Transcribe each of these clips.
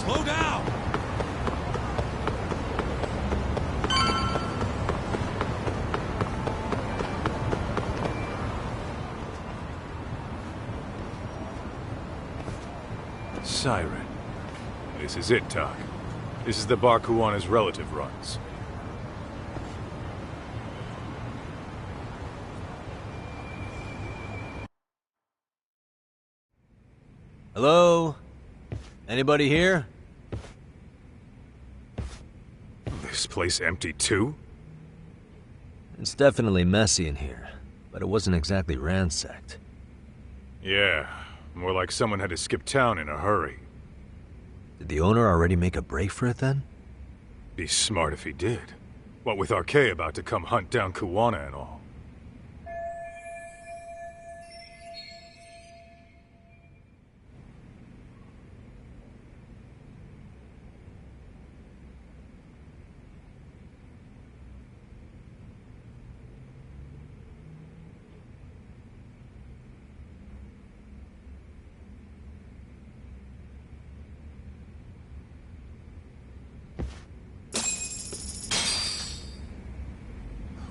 Slow down! Siren. This is it, Doc. This is the bar Kuwana's relative runs. Hello? Anybody here? This place empty too? It's definitely messy in here, but it wasn't exactly ransacked. Yeah, more like someone had to skip town in a hurry. Did the owner already make a break for it then? Be smart if he did. What with Arcade about to come hunt down Kuwana and all.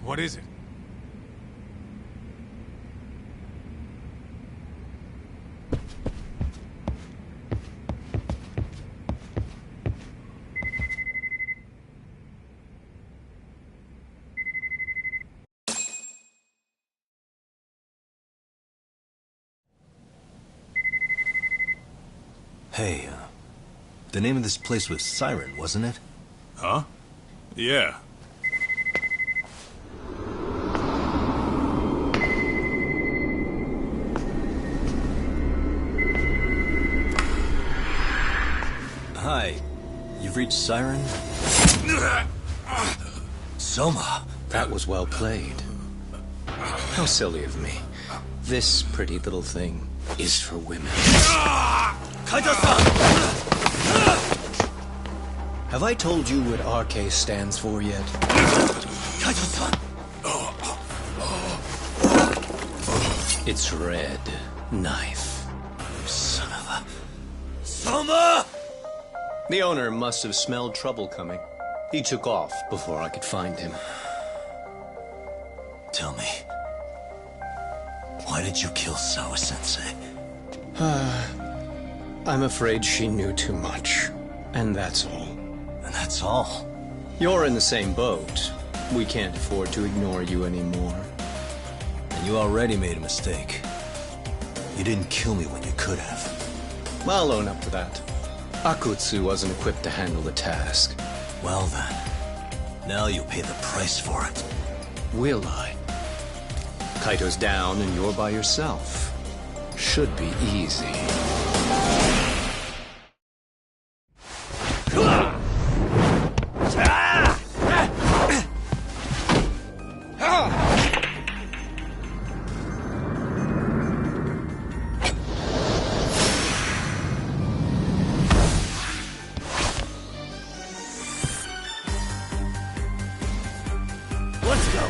What is it? Hey, the name of this place was Siren, wasn't it? Huh? Yeah. Hi. You've reached Siren? Soma. That was well played. How silly of me. This pretty little thing is for women. Kaito-san! Have I told you what RK stands for yet? Kaito-san! It's red knife. Son of a... Soma! The owner must have smelled trouble coming. He took off before I could find him. Tell me, why did you kill Sawa-sensei? I'm afraid she knew too much. And that's all. And that's all? You're in the same boat. We can't afford to ignore you anymore. And you already made a mistake. You didn't kill me when you could have. I'll own up to that. Akutsu wasn't equipped to handle the task. Well then, now you'll pay the price for it. Will I? Kaito's down and you're by yourself. Should be easy. Let's go.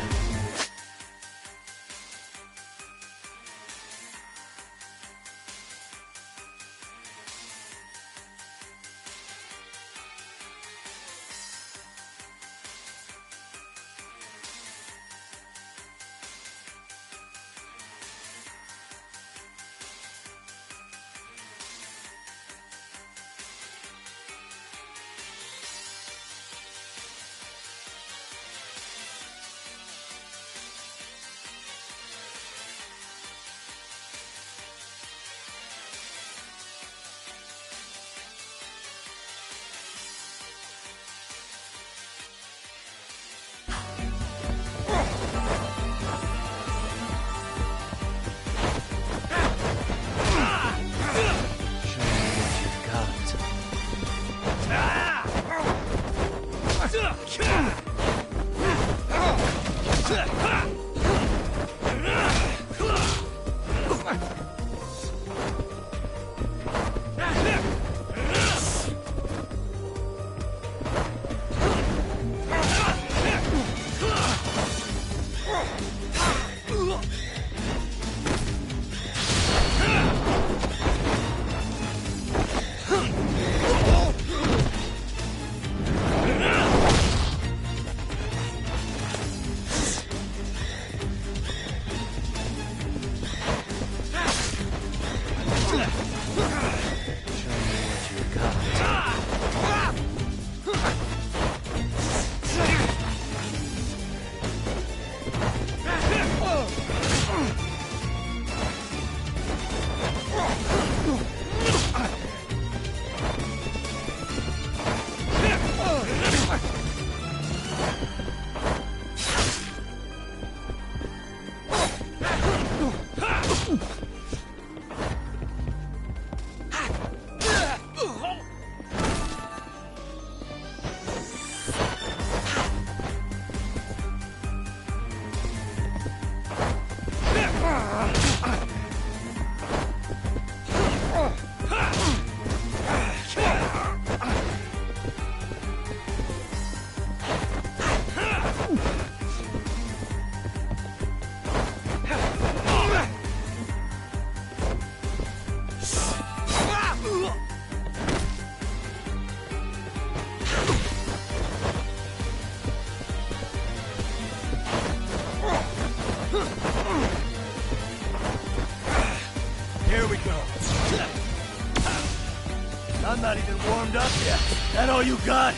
not even warmed up yet. That all you got?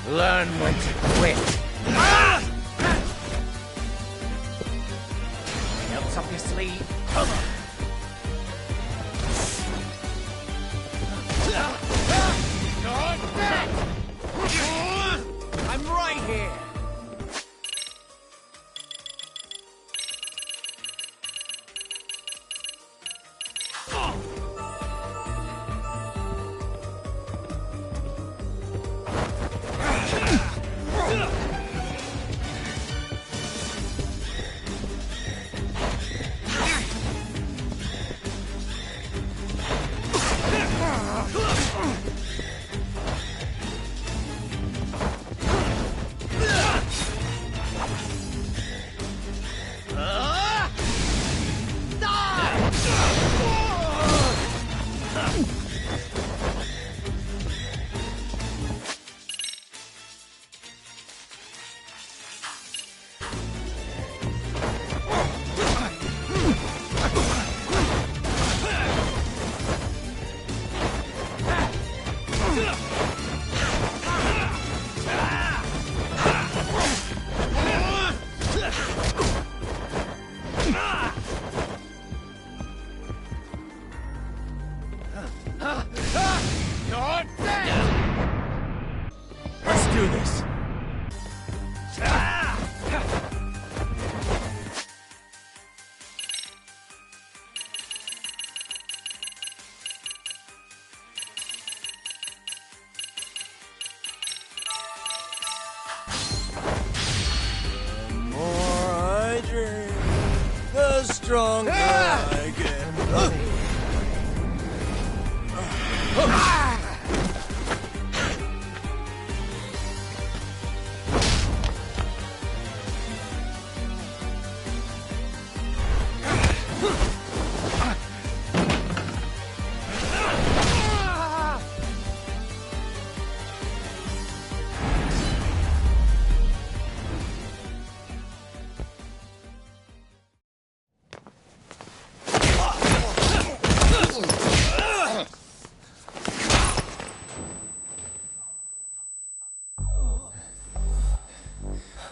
Learn when to quit. Else up your sleeve. Come on. I'm right here. Let's do this. The more I drink, the stronger I get.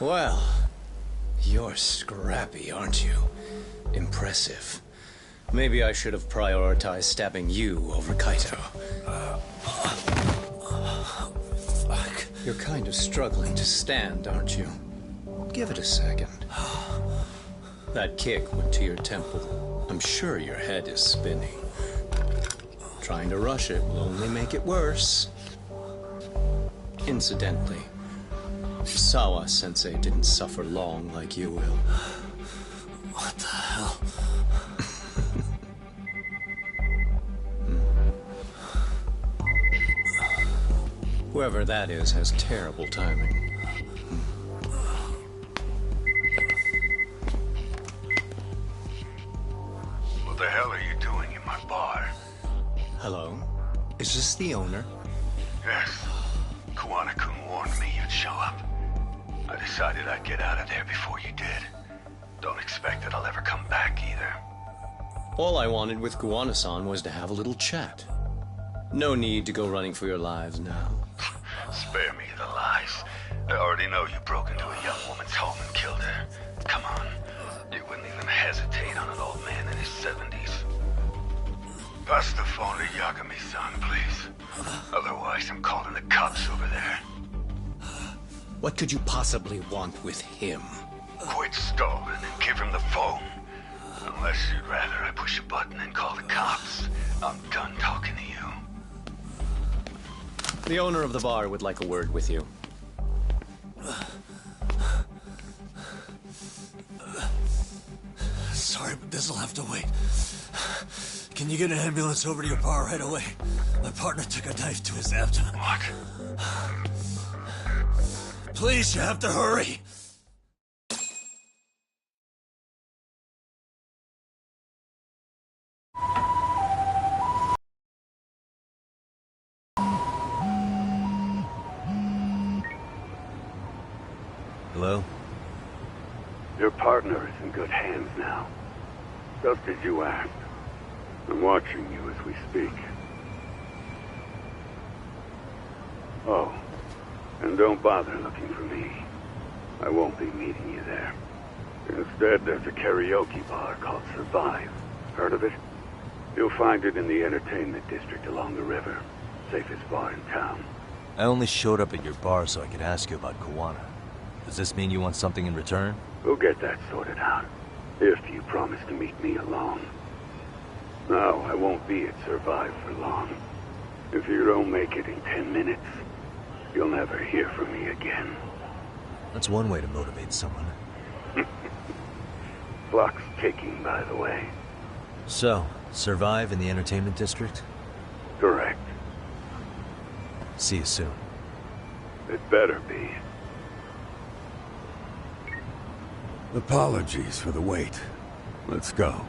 Well, you're scrappy, aren't you? Impressive. Maybe I should have prioritized stabbing you over Kaito. Fuck. You're kind of struggling to stand, aren't you? Give it a second. That kick went to your temple. I'm sure your head is spinning. Trying to rush it will only make it worse. Incidentally, Sawa-sensei didn't suffer long like you will. What the hell? Whoever that is has terrible timing. What the hell are you doing in my bar? Hello? Is this the owner? Yes. Kuwana-kun warned me you'd show up. I decided I'd get out of there before you did. Don't expect that I'll ever come back either. All I wanted with Kuwana-san was to have a little chat. No need to go running for your lives now. Spare me the lies. I already know you broke into a young woman's home and killed her. Come on. You wouldn't even hesitate on an old man in his 70s. Pass the phone to Yagami-san, please. Otherwise, I'm calling the cops over there. What could you possibly want with him? Quit stalling and give him the phone. Unless you'd rather I push a button and call the cops. I'm done talking to you. The owner of the bar would like a word with you. Sorry, but this'll have to wait. Can you get an ambulance over to your bar right away? My partner took a knife to his abdomen. What? Please, you have to hurry. Hello? Your partner is in good hands now. Just as you asked. I'm watching you as we speak. Oh, and don't bother looking for me. I won't be meeting you there. Instead, there's a karaoke bar called Survive. Heard of it? You'll find it in the entertainment district along the river. Safest bar in town. I only showed up at your bar so I could ask you about Kawana. Does this mean you want something in return? We'll get that sorted out. If you promise to meet me alone. No, I won't be at Survive for long. If you don't make it in 10 minutes, you'll never hear from me again. That's one way to motivate someone. Clock's ticking, by the way. So, Survive in the entertainment district? Correct. See you soon. It better be. Apologies for the wait. Let's go.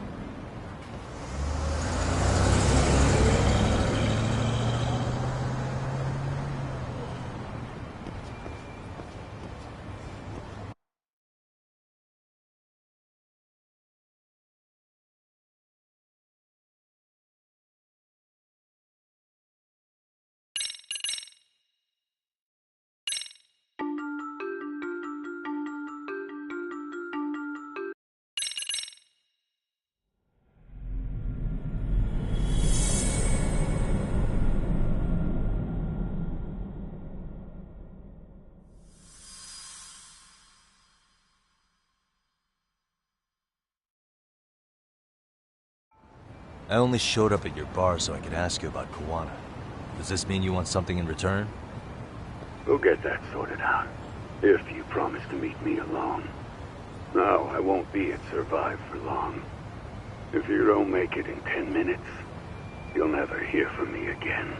I only showed up at your bar so I could ask you about Kawana. Does this mean you want something in return? We'll get that sorted out. If you promise to meet me alone. No, I won't be at Survive for long. If you don't make it in 10 minutes, you'll never hear from me again.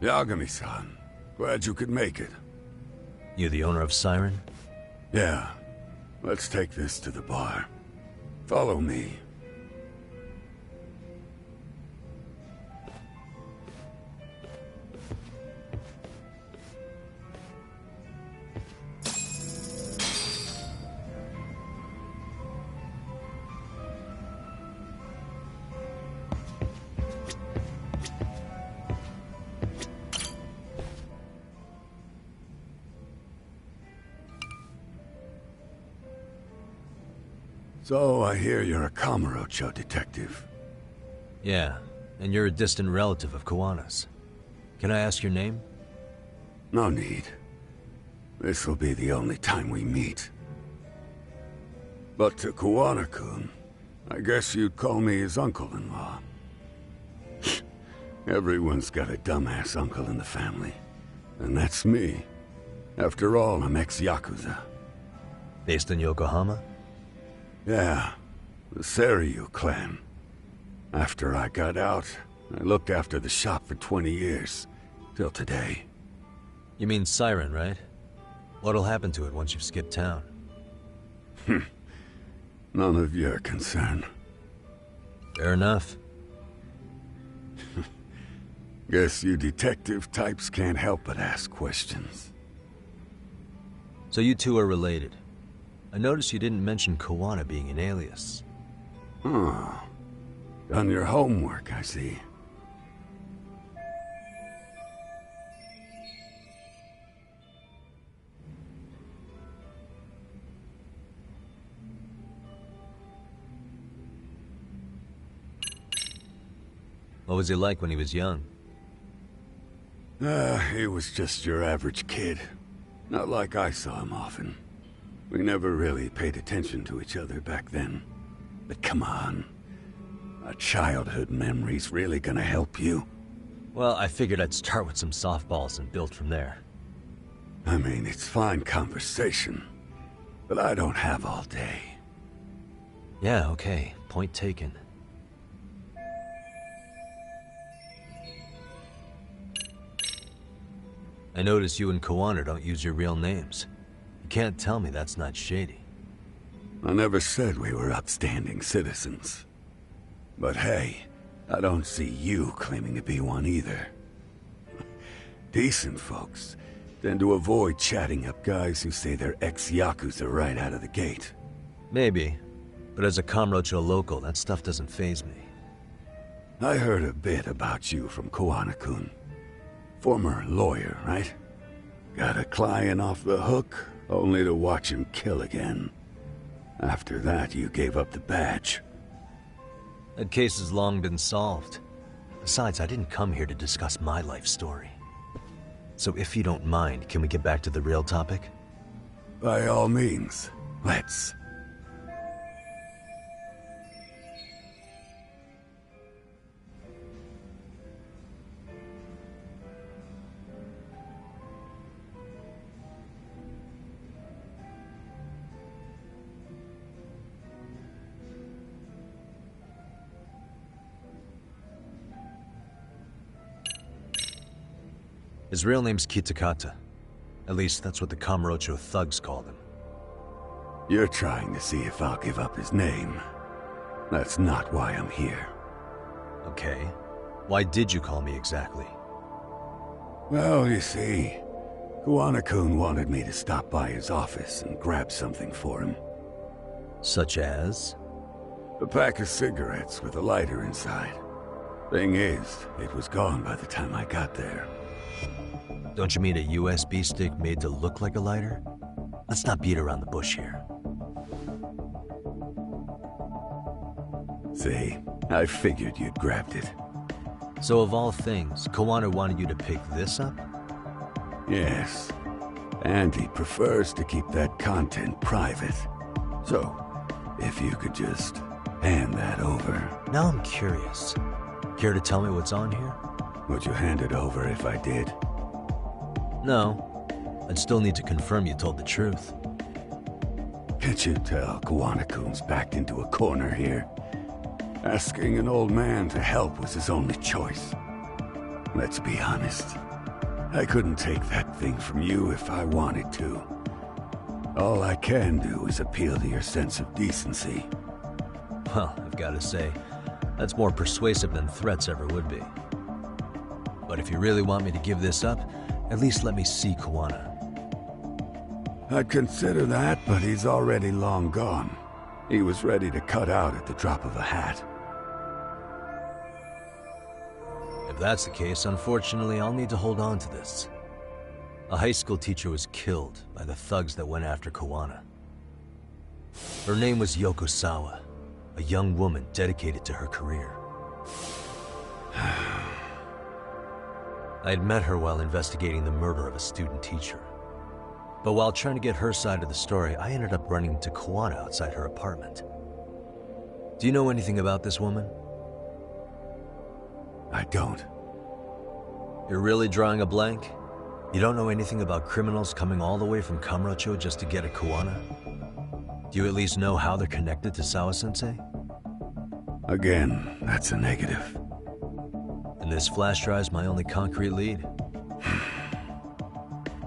Yagami-san, glad you could make it. You the owner of Siren? Yeah. Let's take this to the bar. Follow me. So I hear you're a Kamurocho detective. Yeah, and you're a distant relative of Kawana's. Can I ask your name? No need. This'll be the only time we meet. But to Kawana-kun, I guess you'd call me his uncle-in-law. Everyone's got a dumbass uncle in the family. And that's me. After all, I'm ex-Yakuza. Based in Yokohama? Yeah, the Seiryu clan. After I got out, I looked after the shop for 20 years. Till today. You mean Siren, right? What'll happen to it once you've skipped town? None of your concern. Fair enough. Guess you detective types can't help but ask questions. So you two are related. I noticed you didn't mention Kawana being an alias. Oh. Done your homework, I see. What was he like when he was young? He was just your average kid. Not like I saw him often. We never really paid attention to each other back then. But come on. A childhood memory's really gonna help you? Well, I figured I'd start with some softballs and build from there. I mean, it's fine conversation. But I don't have all day. Yeah, okay. Point taken. I notice you and Kawana don't use your real names. You can't tell me that's not shady. I never said we were upstanding citizens. But hey, I don't see you claiming to be one either. Decent folks tend to avoid chatting up guys who say they're ex-Yakuza right out of the gate. Maybe, but as a Kamurocho local, that stuff doesn't faze me. I heard a bit about you from Kawana-kun. Former lawyer, right? Got a client off the hook, only to watch him kill again. After that, you gave up the badge. That case has long been solved. Besides, I didn't come here to discuss my life story. So if you don't mind, can we get back to the real topic? By all means, let's. His real name's Kitakata. At least that's what the Kamurocho thugs called him. You're trying to see if I'll give up his name. That's not why I'm here. Okay. Why did you call me exactly? Well, you see, Kawana-kun wanted me to stop by his office and grab something for him. Such as? A pack of cigarettes with a lighter inside. Thing is, it was gone by the time I got there. Don't you mean a USB stick made to look like a lighter? Let's not beat around the bush here. See, I figured you'd grabbed it. So of all things, Kawana wanted you to pick this up? Yes. And he prefers to keep that content private. So, if you could just hand that over. Now I'm curious. Care to tell me what's on here? Would you hand it over if I did? No. I'd still need to confirm you told the truth. Can't you tell Kawana-kun's backed into a corner here? Asking an old man to help was his only choice. Let's be honest. I couldn't take that thing from you if I wanted to. All I can do is appeal to your sense of decency. Well, I've got to say, that's more persuasive than threats ever would be. But if you really want me to give this up, at least let me see Kawana. I'd consider that, but he's already long gone. He was ready to cut out at the drop of a hat. If that's the case, unfortunately, I'll need to hold on to this. A high school teacher was killed by the thugs that went after Kawana. Her name was Yokosawa, a young woman dedicated to her career. I had met her while investigating the murder of a student teacher. But while trying to get her side of the story, I ended up running into Kawana outside her apartment. Do you know anything about this woman? I don't. You're really drawing a blank? You don't know anything about criminals coming all the way from Kamurocho just to get at Kawana? Do you at least know how they're connected to Sawa-sensei? Again, that's a negative. And this flash drive's my only concrete lead.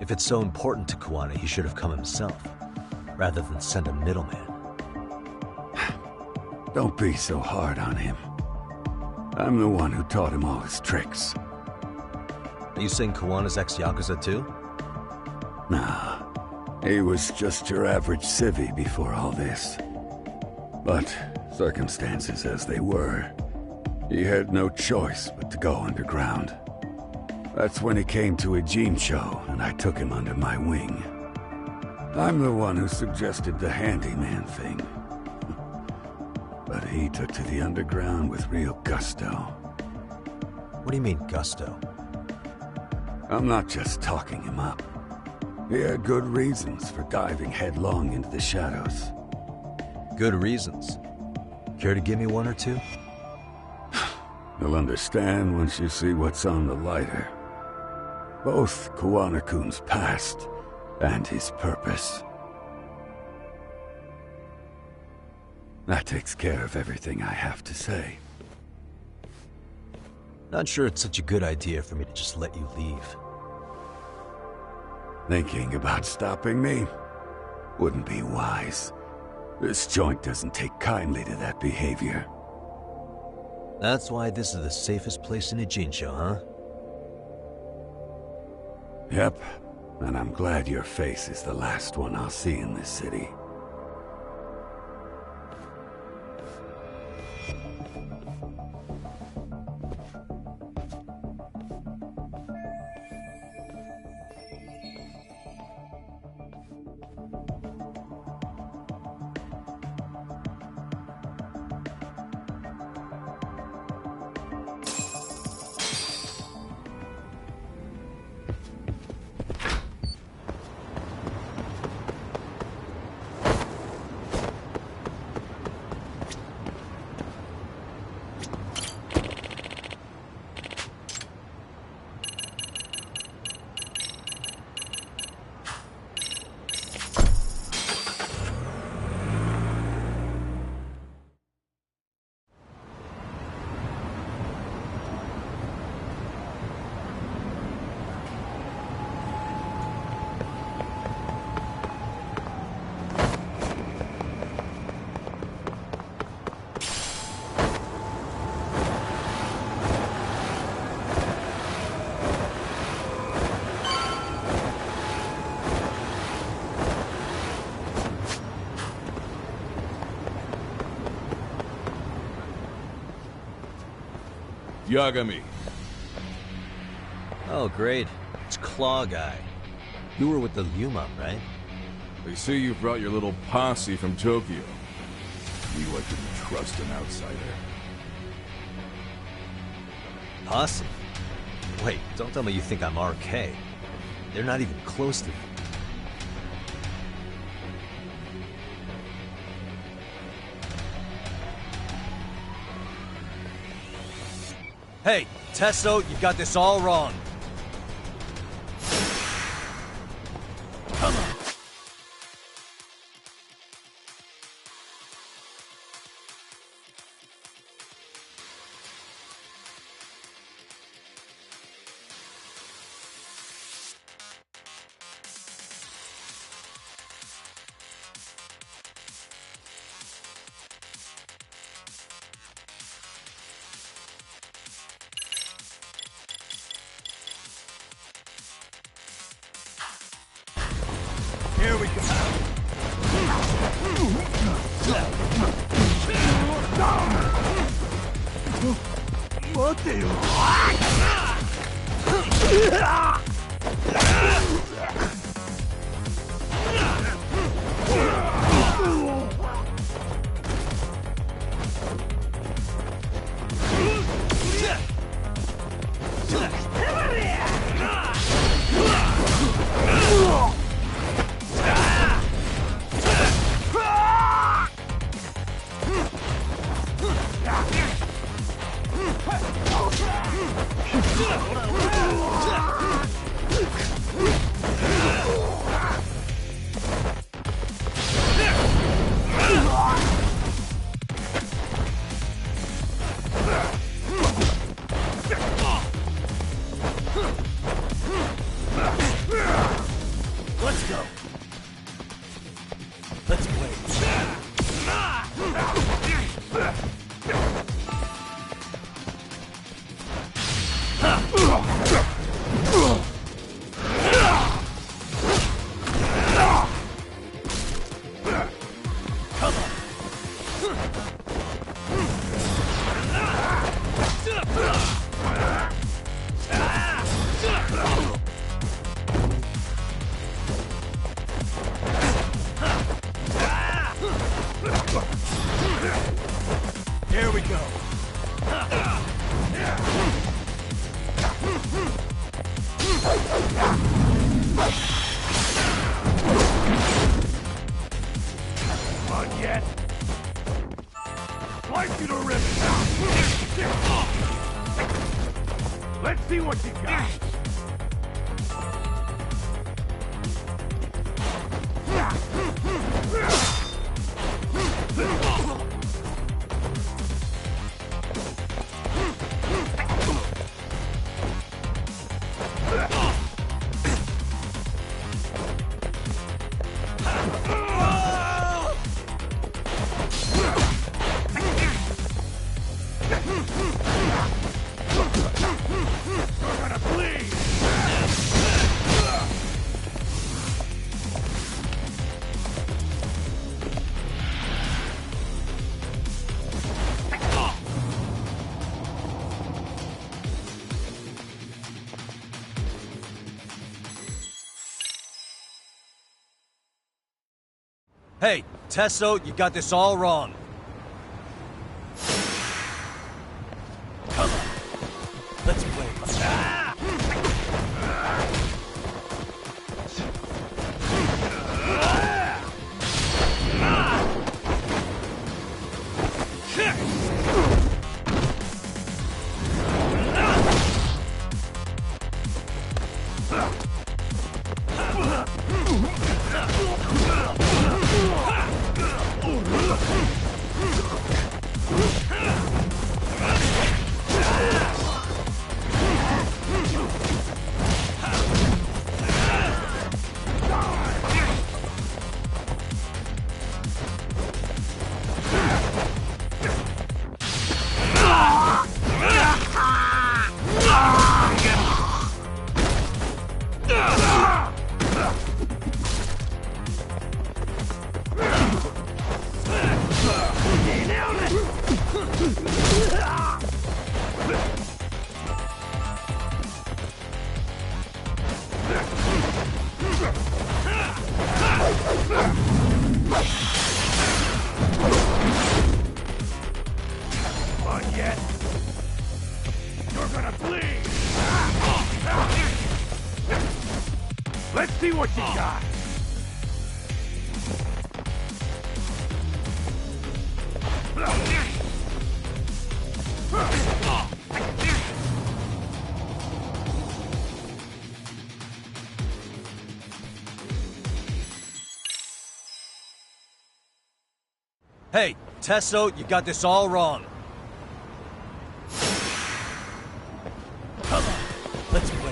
If it's so important to Kawana, he should have come himself, rather than send a middleman. Don't be so hard on him. I'm the one who taught him all his tricks. Are you saying Kawana's ex-Yakuza too? Nah, he was just your average civvy before all this. But circumstances as they were, he had no choice but to go underground. That's when he came to a Jincho, and I took him under my wing. I'm the one who suggested the handyman thing. But he took to the underground with real gusto. What do you mean, gusto? I'm not just talking him up. He had good reasons for diving headlong into the shadows. Good reasons. Care to give me one or two? You'll understand once you see what's on the lighter. Both Kawana-kun's past and his purpose. That takes care of everything I have to say. Not sure it's such a good idea for me to just let you leave. Thinking about stopping me wouldn't be wise. This joint doesn't take kindly to that behavior. That's why this is the safest place in a Jincho, huh? Yep, and I'm glad your face is the last one I'll see in this city. Yagami. Oh, great. It's Claw Guy. You were with the Yuma, right? They say you brought your little posse from Tokyo. You I couldn't trust an outsider. Posse? Wait, don't tell me you think I'm RK. They're not even close to me. Hey, Tesso, you got this all wrong. Come on. Here we go. Let's go. Let's play. Here we go. On yet? Slice you to ribbons. Let's see what you got. Hey, Tesso, you got this all wrong. Come on. Let's play. On yet? You're gonna bleed! Let's see what you got! Hey, Tesso, you got this all wrong. Come on, let's play.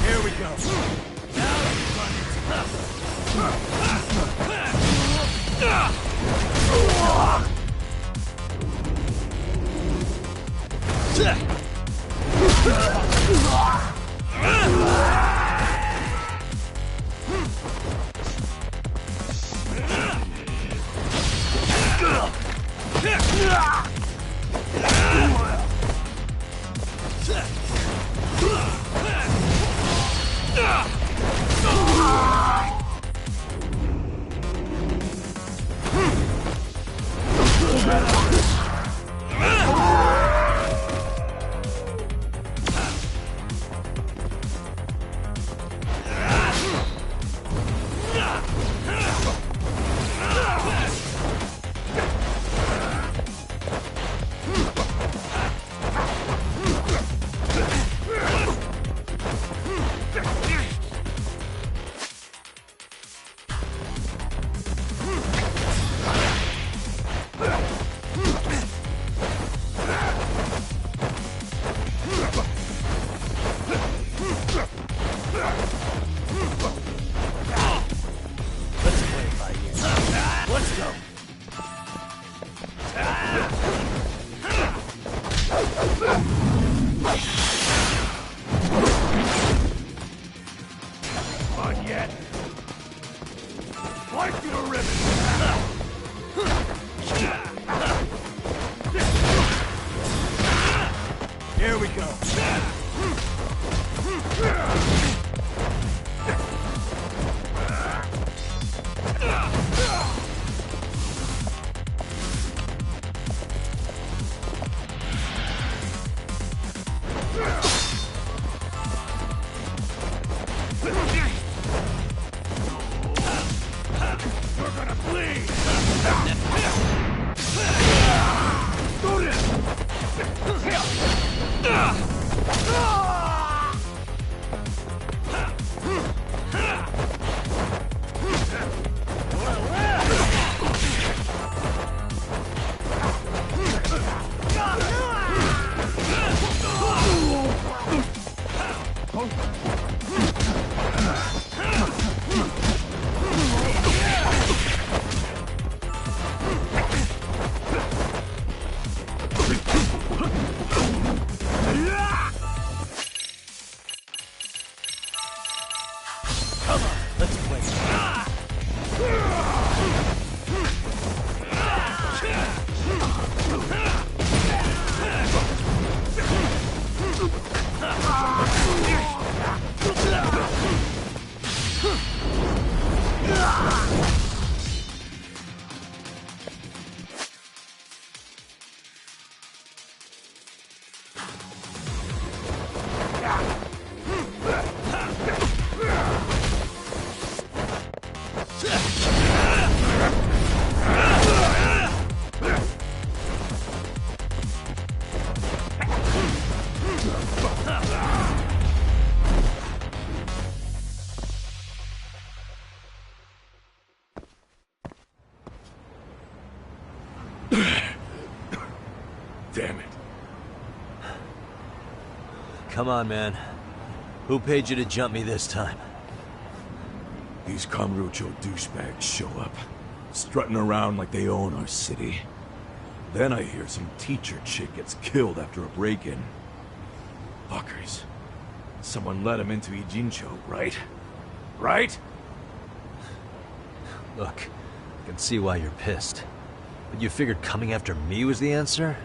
Here we go. Now let's run done yet. Slice you to ribbons. Here we go. We're gonna bleed. Damn it. Come on, man. Who paid you to jump me this time? These Kamurocho douchebags show up, strutting around like they own our city. Then I hear some teacher chick gets killed after a break-in. Fuckers. Someone let him into Ijincho, right? Right? Look, I can see why you're pissed. But you figured coming after me was the answer?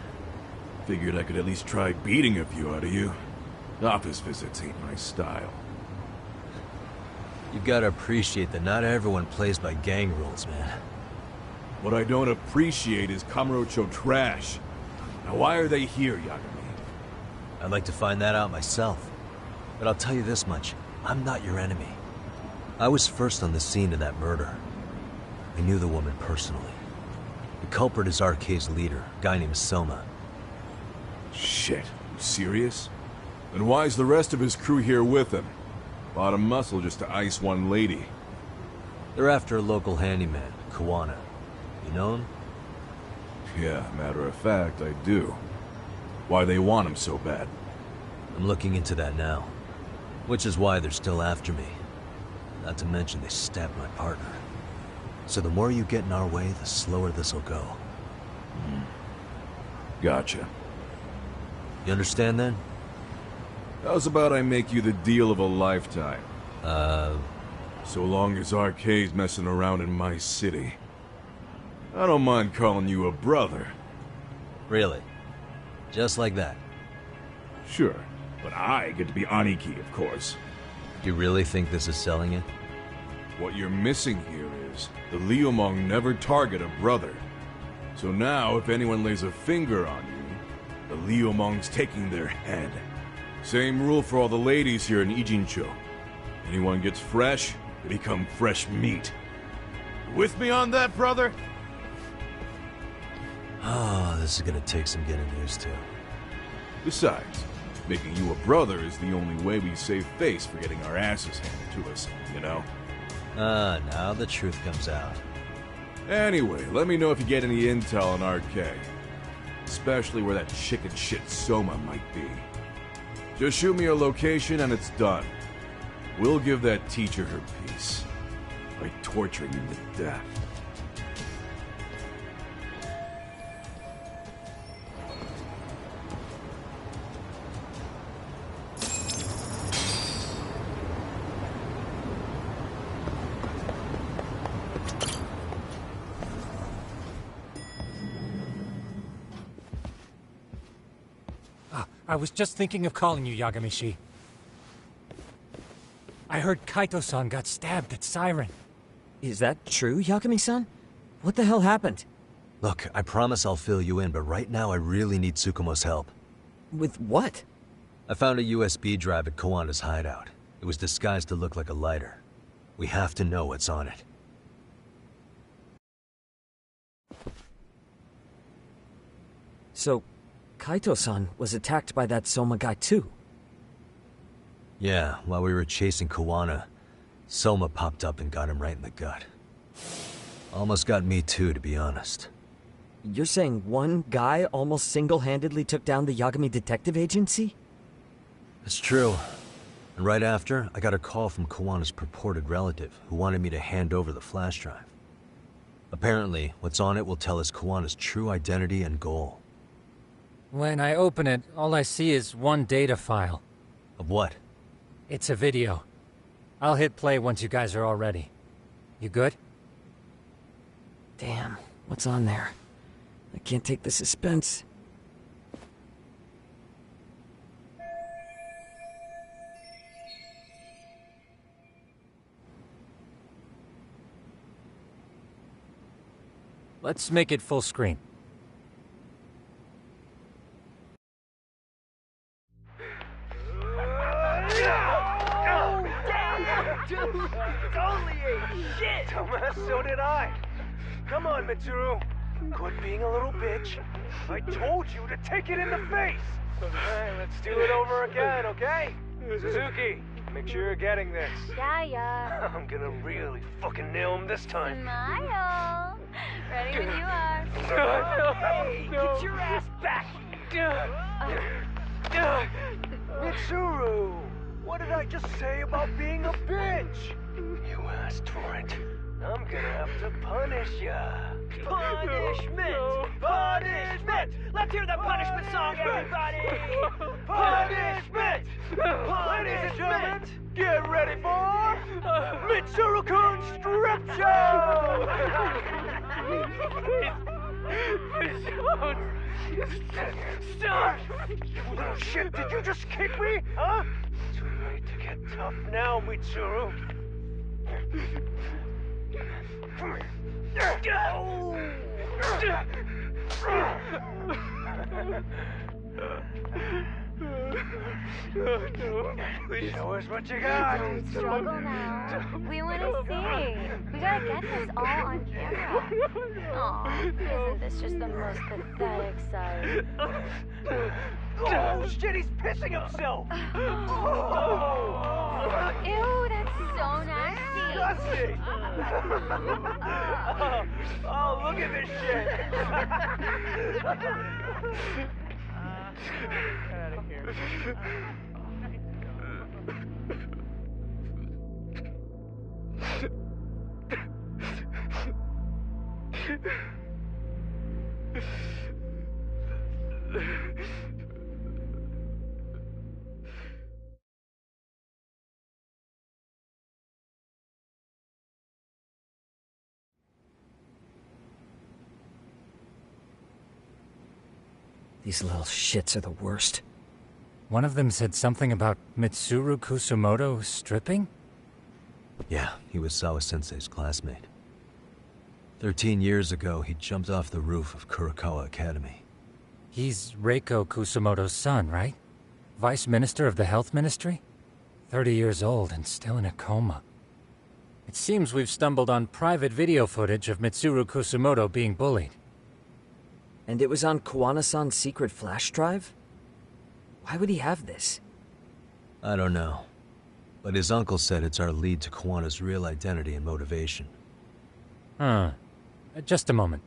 Figured I could at least try beating a few out of you. Office visits ain't my style. You gotta appreciate that not everyone plays by gang rules, man. What I don't appreciate is Kamurocho trash. Now why are they here, Yagami? I'd like to find that out myself. But I'll tell you this much, I'm not your enemy. I was first on the scene of that murder. I knew the woman personally. The culprit is RK's leader, a guy named Soma. Shit, you serious? Then why's the rest of his crew here with him? Bought a muscle just to ice one lady. They're after a local handyman, Kawana. You know him? Yeah, matter of fact, I do. Why they want him so bad? I'm looking into that now. Which is why they're still after me. Not to mention they stabbed my partner. So the more you get in our way, the slower this'll go. Gotcha. You understand then? How's about I make you the deal of a lifetime? So long as RK's messing around in my city. I don't mind calling you a brother. Really? Just like that? Sure, but I get to be Aniki, of course. Do you really think this is selling it? What you're missing here is the Liumong never target a brother. So now, if anyone lays a finger on you, the Liumong's taking their head. Same rule for all the ladies here in Ijincho. Anyone gets fresh, they become fresh meat. You with me on that, brother? Oh, this is gonna take some getting used to. Besides, making you a brother is the only way we save face for getting our asses handed to us, you know? Now the truth comes out. Anyway, let me know if you get any intel on RK. Especially where that chicken shit Soma might be. Just shoot me a location and it's done. We'll give that teacher her peace. By torturing him to death. I was just thinking of calling you, Yagami-shi. I heard Kaito-san got stabbed at Siren. Is that true, Yagami-san? What the hell happened? Look, I promise I'll fill you in, but right now I really need Tsukumo's help. With what? I found a USB drive at Kawana's hideout. It was disguised to look like a lighter. We have to know what's on it. So, Kaito-san was attacked by that Soma guy too? Yeah, while we were chasing Kawana, Soma popped up and got him right in the gut. Almost got me too, to be honest. You're saying one guy almost single-handedly took down the Yagami Detective Agency? It's true. And right after, I got a call from Kawana's purported relative, who wanted me to hand over the flash drive. Apparently, what's on it will tell us Kawana's true identity and goal. When I open it, all I see is one data file. Of what? It's a video. I'll hit play once you guys are all ready. You good? Damn, what's on there? I can't take the suspense. Let's make it full screen. Dude, it's only a shit! Dumbass, so did I. Come on, Mitsuru. Quit being a little bitch. I told you to take it in the face! Alright, let's do it over again, okay? Suzuki, make sure you're getting this. Yeah. I'm gonna really fucking nail him this time. Smile. Ready when you are. Hey, get your ass back! Mitsuru! What did I just say about being a bitch? You asked for it. I'm gonna have to punish ya. Punishment! Punishment! Let's hear the punishment song, everybody! Punishment! Ladies and gentlemen, get ready for Mitsuru-kun's strip show! Start! You little shit, did you just kick me? Huh? Too late to get tough now, Mitsuru. Show us what you got. Don't struggle now. We want to see. We gotta get this all on camera. Aw, isn't this just the most pathetic sight? Oh shit, he's pissing himself! Ew, that's so nasty. Disgusting! Oh, look at this shit! Get out of here. These little shits are the worst. One of them said something about Mitsuru Kusumoto stripping? Yeah, he was Sawa-sensei's classmate. 13 years ago, he jumped off the roof of Kurokawa Academy. He's Reiko Kusumoto's son, right? Vice Minister of the Health Ministry? 30 years old and still in a coma. It seems we've stumbled on private video footage of Mitsuru Kusumoto being bullied. And it was on Kawana-san's secret flash drive? Why would he have this? I don't know. But his uncle said it's our lead to Kawana's real identity and motivation. Huh. Just a moment.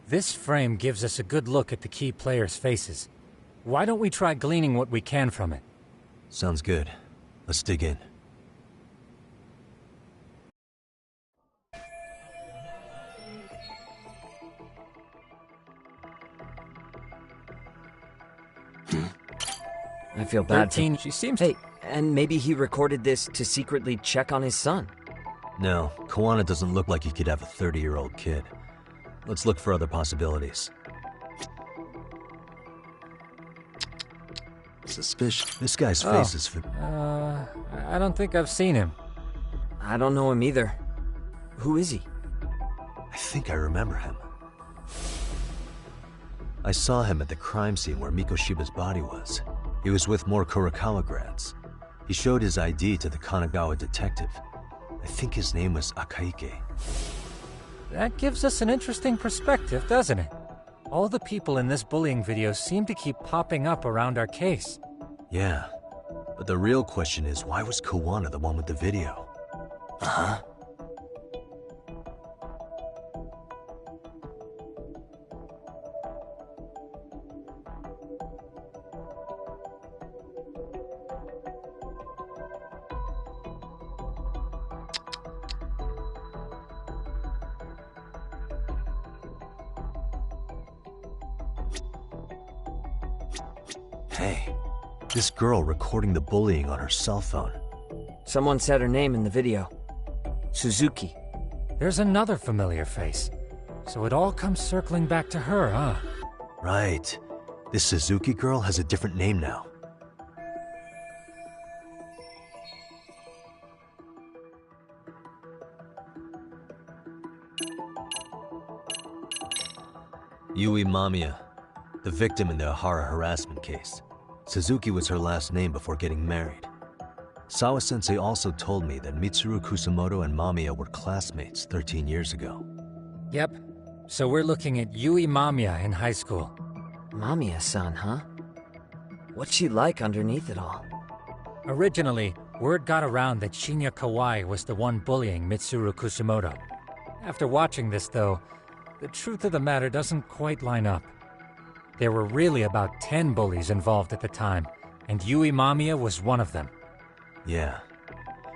This frame gives us a good look at the key players' faces. Why don't we try gleaning what we can from it? Sounds good. Let's dig in. I feel bad. 13, she seems. Hey, and maybe he recorded this to secretly check on his son. No, Kawana doesn't look like he could have a 30-year-old kid. Let's look for other possibilities. Suspicious. This guy's face is... I don't think I've seen him. I don't know him either. Who is he? I think I remember him. I saw him at the crime scene where Mikoshiba's body was. He was with more Kurokawa grads. He showed his ID to the Kanagawa detective. I think his name was Akaike. That gives us an interesting perspective, doesn't it? All the people in this bullying video seem to keep popping up around our case. Yeah, but the real question is, why was Kawana the one with the video? Uh-huh. Hey, this girl recording the bullying on her cell phone. Someone said her name in the video. Suzuki. There's another familiar face. So it all comes circling back to her, huh? Right. This Suzuki girl has a different name now. Yui Mamiya, the victim in the Ohara harassment case. Suzuki was her last name before getting married. Sawa-sensei also told me that Mitsuru Kusamoto and Mamiya were classmates 13 years ago. Yep. So we're looking at Yui Mamiya in high school. Mamiya-san, huh? What's she like underneath it all? Originally, word got around that Shinya Kawai was the one bullying Mitsuru Kusamoto. After watching this, though, the truth of the matter doesn't quite line up. There were really about 10 bullies involved at the time, and Yui Mamiya was one of them. Yeah.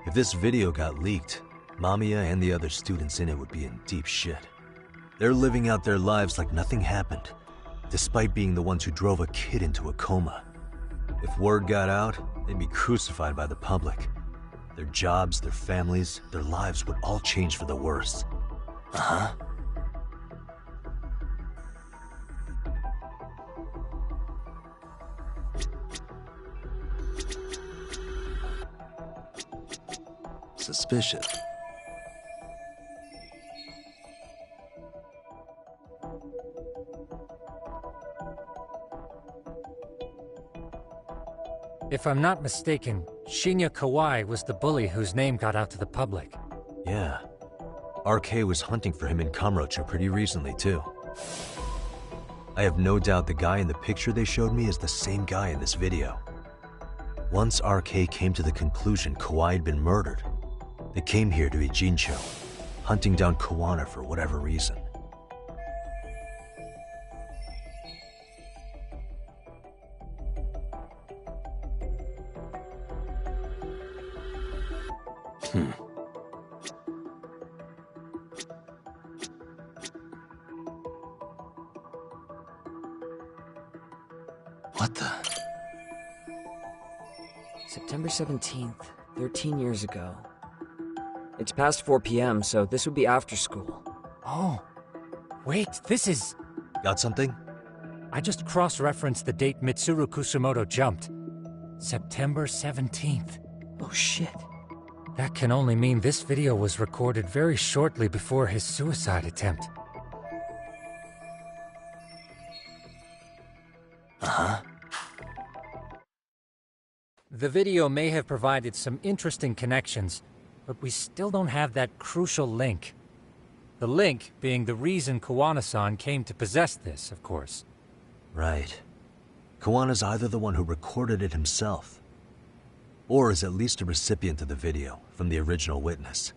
If this video got leaked, Mamiya and the other students in it would be in deep shit. They're living out their lives like nothing happened, despite being the ones who drove a kid into a coma. If word got out, they'd be crucified by the public. Their jobs, their families, their lives would all change for the worse. Uh-huh. Suspicious. If I'm not mistaken, Shinya Kawai was the bully whose name got out to the public. Yeah. RK was hunting for him in Kamurocho pretty recently, too. I have no doubt the guy in the picture they showed me is the same guy in this video. Once RK came to the conclusion Kawai had been murdered, they came here to Ijincho, hunting down Kawana for whatever reason. What the? September 17th, 13 years ago. It's past 4 p.m., so this would be after school. Oh. Wait, this is... Got something? I just cross-referenced the date Mitsuru Kusamoto jumped. September 17th. Oh shit. That can only mean this video was recorded very shortly before his suicide attempt. Uh-huh. The video may have provided some interesting connections, but we still don't have that crucial link. The link being the reason Kawana-san came to possess this, of course. Right. Kawana's either the one who recorded it himself, or is at least a recipient of the video from the original witness.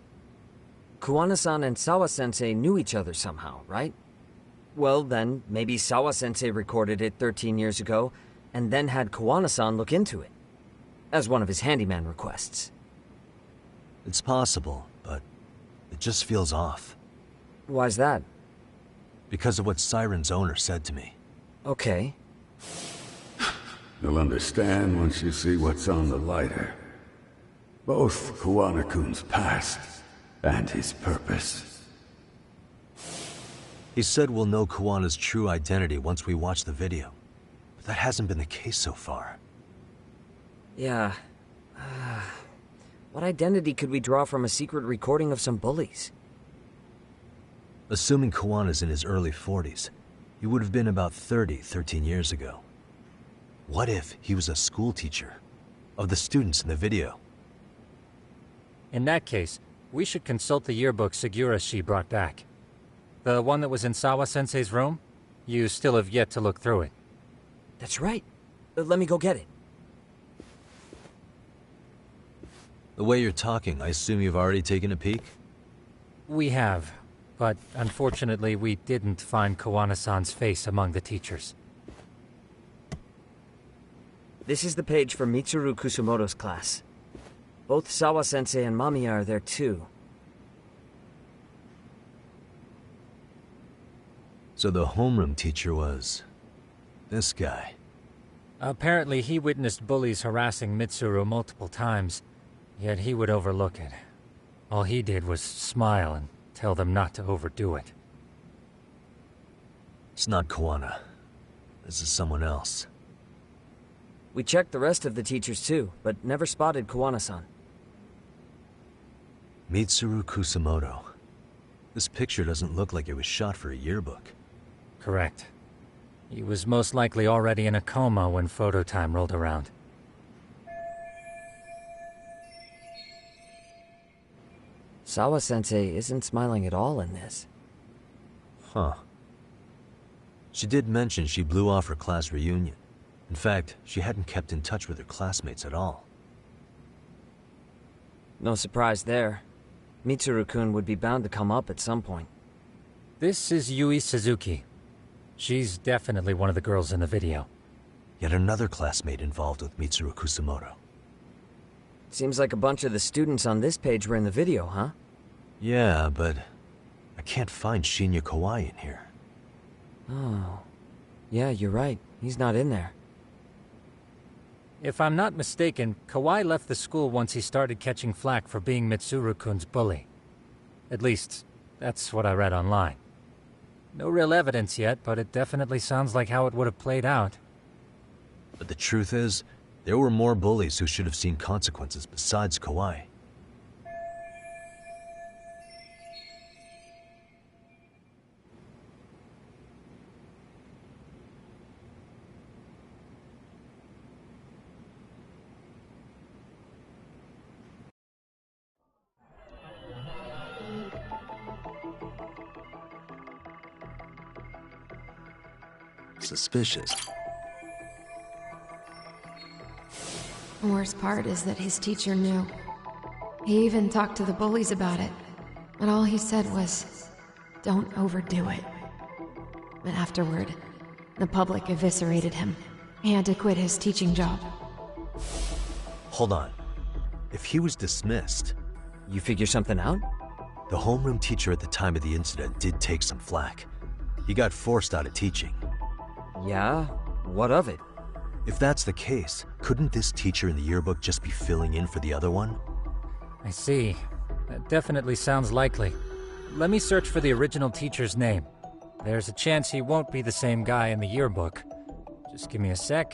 Kawana-san and Sawa-sensei knew each other somehow, right? Well, then, maybe Sawa-sensei recorded it 13 years ago, and then had Kawana-san look into it, as one of his handyman requests. It's possible, but it just feels off. Why's that? Because of what Siren's owner said to me. Okay. You'll understand once you see what's on the lighter. Both Kawana-kun's past and his purpose. He said we'll know Kawana's true identity once we watch the video. But that hasn't been the case so far. Yeah. What identity could we draw from a secret recording of some bullies? Assuming Kawana's in his early 40s, he would have been about 13 years ago. What if he was a school teacher of the students in the video? In that case, we should consult the yearbook Segura-shi brought back. The one that was in Sawa-sensei's room? You still have yet to look through it. That's right. Let me go get it. The way you're talking, I assume you've already taken a peek? We have, but unfortunately we didn't find Kawana-san's face among the teachers. This is the page for Mitsuru Kusumoto's class. Both Sawa-sensei and Mamiya are there too. So the homeroom teacher was... this guy. Apparently he witnessed bullies harassing Mitsuru multiple times, yet he would overlook it. All he did was smile and tell them not to overdo it. It's not Kawana. This is someone else. We checked the rest of the teachers too, but never spotted Kawana-san. Mitsuru Kusumoto. This picture doesn't look like it was shot for a yearbook. Correct. He was most likely already in a coma when photo time rolled around. Sawa-sensei isn't smiling at all in this. Huh. She did mention she blew off her class reunion. In fact, she hadn't kept in touch with her classmates at all. No surprise there. Mitsuru-kun would be bound to come up at some point. This is Yui Suzuki. She's definitely one of the girls in the video. Yet another classmate involved with Mitsuru Kusumoto. Seems like a bunch of the students on this page were in the video, huh? Yeah, but I can't find Shinya Kawai in here. Oh. Yeah, you're right. He's not in there. If I'm not mistaken, Kawai left the school once he started catching flack for being Mitsuru-kun's bully. At least, that's what I read online. No real evidence yet, but it definitely sounds like how it would have played out. But the truth is, there were more bullies who should have seen consequences besides Kawai. Suspicious. The worst part is that his teacher knew. He even talked to the bullies about it. But all he said was, don't overdo it. But afterward, the public eviscerated him. He had to quit his teaching job. Hold on. If he was dismissed... You figure something out? The homeroom teacher at the time of the incident did take some flack. He got forced out of teaching. Yeah? What of it? If that's the case, couldn't this teacher in the yearbook just be filling in for the other one? I see. That definitely sounds likely. Let me search for the original teacher's name. There's a chance he won't be the same guy in the yearbook. Just give me a sec.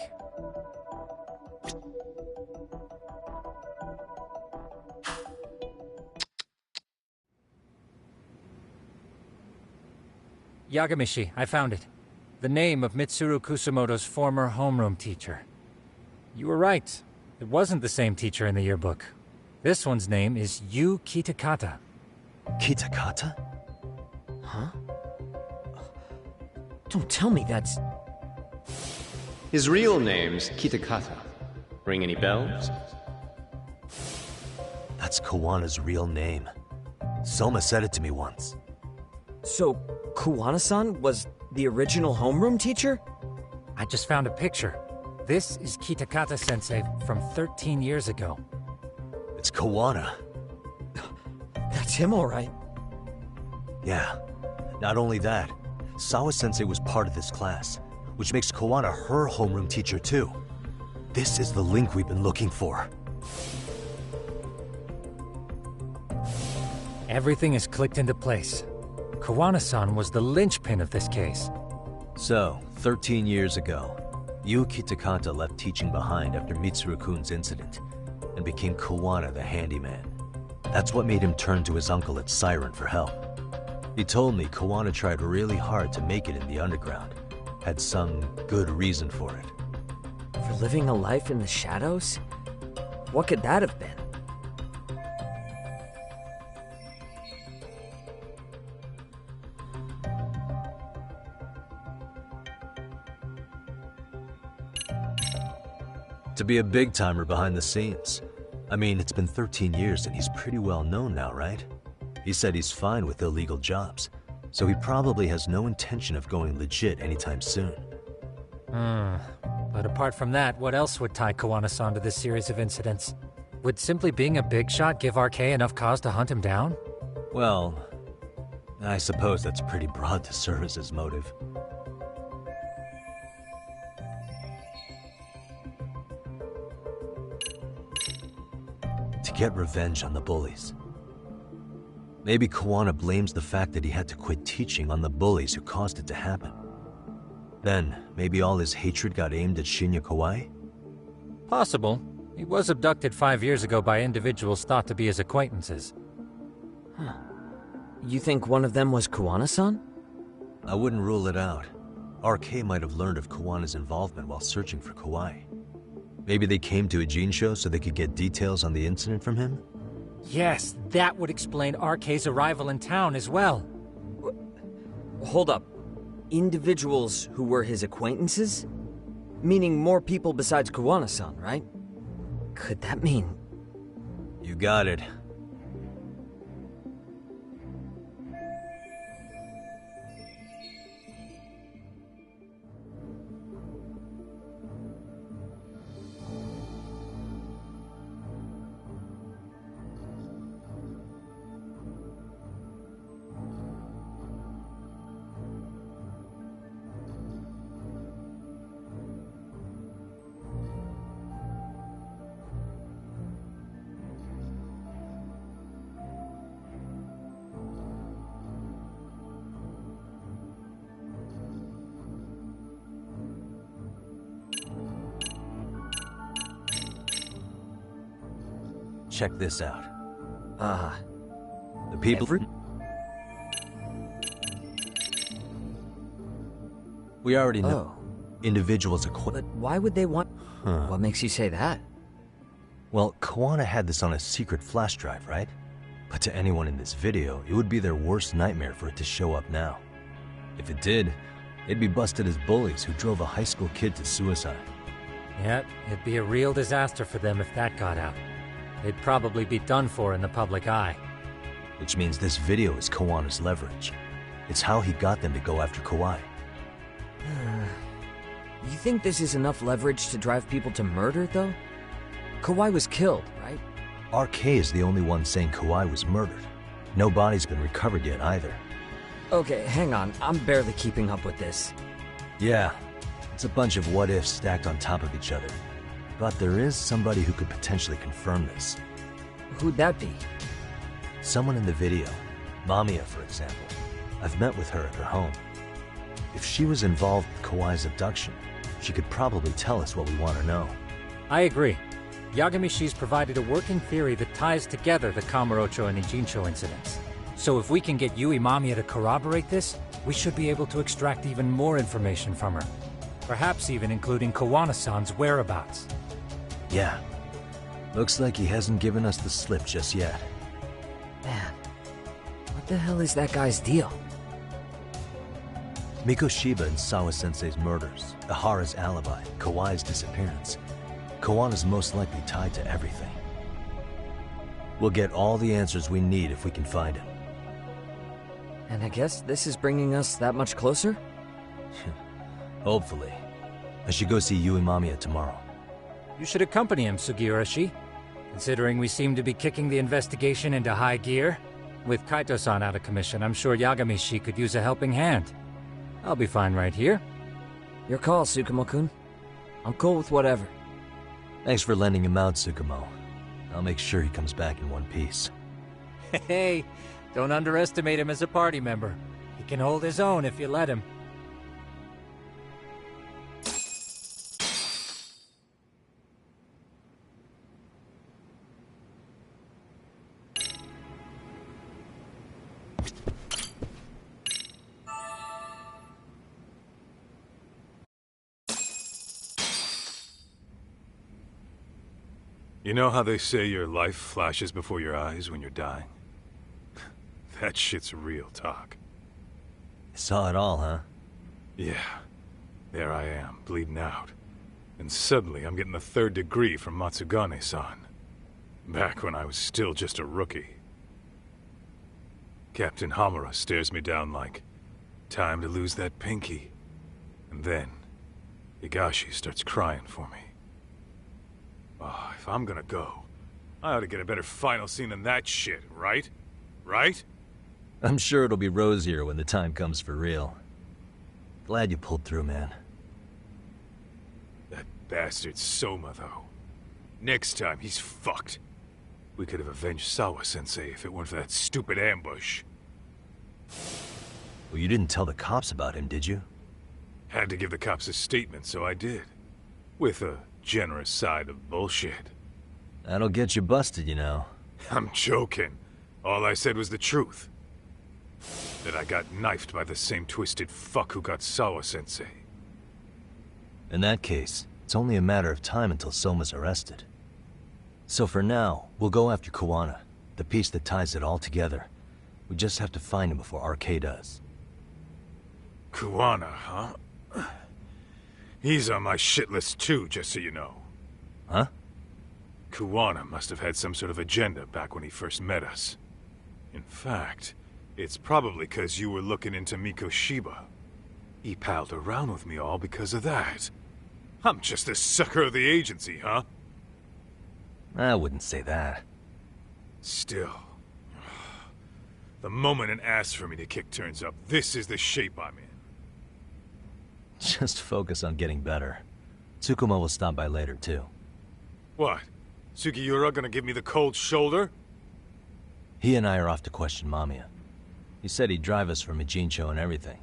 Yagamishi, I found it. The name of Mitsuru Kusumoto's former homeroom teacher. You were right. It wasn't the same teacher in the yearbook. This one's name is Yu Kitakata. Kitakata? Huh? Don't tell me that's... His real name's Kitakata. Ring any bells? That's Kawana's real name. Soma said it to me once. So, Kawana-san was the original homeroom teacher? I just found a picture. This is Kitakata-sensei from 13 years ago. It's Kawana. That's him, all right. Yeah. Not only that, Sawa-sensei was part of this class, which makes Kawana her homeroom teacher too. This is the link we've been looking for. Everything is clicked into place. Kawana-san was the linchpin of this case. So, 13 years ago, Yuki Takata left teaching behind after Mitsuru-kun's incident and became Kawana the handyman. That's what made him turn to his uncle at Siren for help. He told me Kawana tried really hard to make it in the underground. Had some good reason for it. For living a life in the shadows? What could that have been? To be a big-timer behind the scenes. I mean, it's been 13 years and he's pretty well known now, right? He said he's fine with illegal jobs, so he probably has no intention of going legit anytime soon. But apart from that, what else would tie Kawana-san to this series of incidents? Would simply being a big shot give RK enough cause to hunt him down? Well, I suppose that's pretty broad to serve as his motive. To get revenge on the bullies. Maybe Kawana blames the fact that he had to quit teaching on the bullies who caused it to happen. Then, maybe all his hatred got aimed at Shinya Kawai? Possible. He was abducted 5 years ago by individuals thought to be his acquaintances. Huh. You think one of them was Kawana-san? I wouldn't rule it out. RK might have learned of Kawana's involvement while searching for Kawai. Maybe they came to a Jinsho so they could get details on the incident from him? Yes, that would explain RK's arrival in town as well. Hold up. Individuals who were his acquaintances? Meaning more people besides Kawana-san, right? Could that mean... You got it. Check this out. The people... We already know. Individuals But why would they want... What makes you say that? Well, Kawana had this on a secret flash drive, right? But to anyone in this video, it would be their worst nightmare for it to show up now. If it did, they'd be busted as bullies who drove a high school kid to suicide. Yep, it'd be a real disaster for them if that got out. They'd probably be done for in the public eye. Which means this video is Kawana's leverage. It's how he got them to go after Kawai. You think this is enough leverage to drive people to murder, though? Kawai was killed, right? RK is the only one saying Kawai was murdered. No body's been recovered yet either. Okay, hang on. I'm barely keeping up with this. Yeah, it's a bunch of what-ifs stacked on top of each other. But there is somebody who could potentially confirm this. Who'd that be? Someone in the video. Mamiya, for example. I've met with her at her home. If she was involved with Kawai's abduction, she could probably tell us what we want to know. I agree. Yagamishi's provided a working theory that ties together the Kamurocho and Ijincho incidents. So if we can get Yui Mamiya to corroborate this, we should be able to extract even more information from her. Perhaps even including Kawana-san's whereabouts. Yeah. Looks like he hasn't given us the slip just yet. Man, what the hell is that guy's deal? Mikoshiba and Sawa-sensei's murders, Ihara's alibi, Kawai's disappearance. Kawana's most likely tied to everything. We'll get all the answers we need if we can find him. And I guess this is bringing us that much closer? Hopefully. I should go see Yui Mamiya tomorrow. You should accompany him, Sugiurashi. Considering we seem to be kicking the investigation into high gear. With Kaito-san out of commission, I'm sure Yagamishi could use a helping hand. I'll be fine right here. Your call, Tsukumo-kun. I'm cool with whatever. Thanks for lending him out, Tsukumo. I'll make sure he comes back in one piece. Hey, don't underestimate him as a party member. He can hold his own if you let him. You know how they say your life flashes before your eyes when you're dying? That shit's real talk. You saw it all, huh? Yeah. There I am, bleeding out. And suddenly I'm getting the 3rd degree from Matsugane-san. Back when I was still just a rookie. Captain Hamura stares me down like, time to lose that pinky. And then, Higashi starts crying for me. Oh, if I'm gonna go, I ought to get a better final scene than that shit, right? Right? I'm sure it'll be rosier when the time comes for real. Glad you pulled through, man. That bastard Soma, though. Next time, he's fucked. We could have avenged Sawa-sensei if it weren't for that stupid ambush. Well, you didn't tell the cops about him, did you? Had to give the cops a statement, so I did. With a generous side of bullshit. That'll get you busted, you know. I'm joking. All I said was the truth. That I got knifed by the same twisted fuck who got Sawa-sensei. In that case, it's only a matter of time until Soma's arrested. So for now, we'll go after Kuwana, the piece that ties it all together. We just have to find him before RK does. Kuwana, huh? He's on my shit list too, just so you know. Huh? Kuwana must have had some sort of agenda back when he first met us. In fact, it's probably because you were looking into Mikoshiba. He palled around with me all because of that. I'm just a sucker of the agency, huh? I wouldn't say that. Still. The moment an ass for me to kick turns up, this is the shape I'm in. Just focus on getting better. Tsukuma will stop by later, too. What? Sugiura gonna give me the cold shoulder? He and I are off to question Mamiya. He said he'd drive us from Mijincho and everything.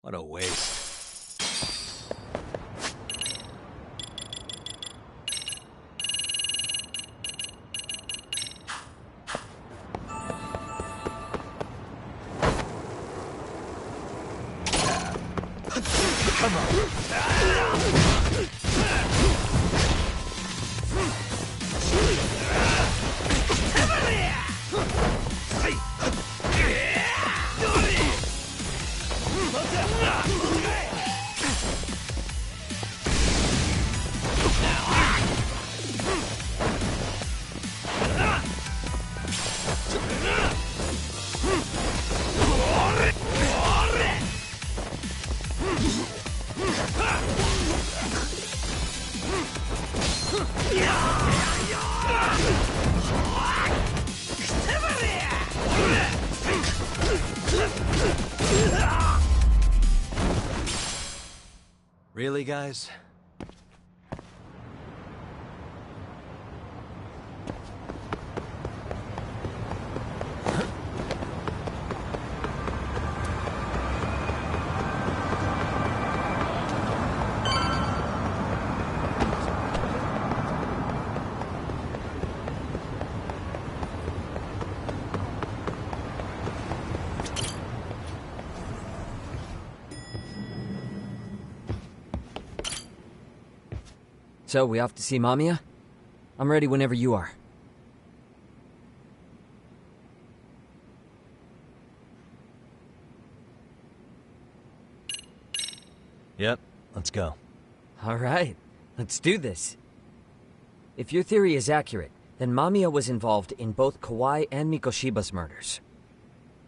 What a waste. Come on. Really, guys? So, we off to see Mamiya? I'm ready whenever you are. Yep, let's go. All right, let's do this. If your theory is accurate, then Mamiya was involved in both Kawai and Mikoshiba's murders.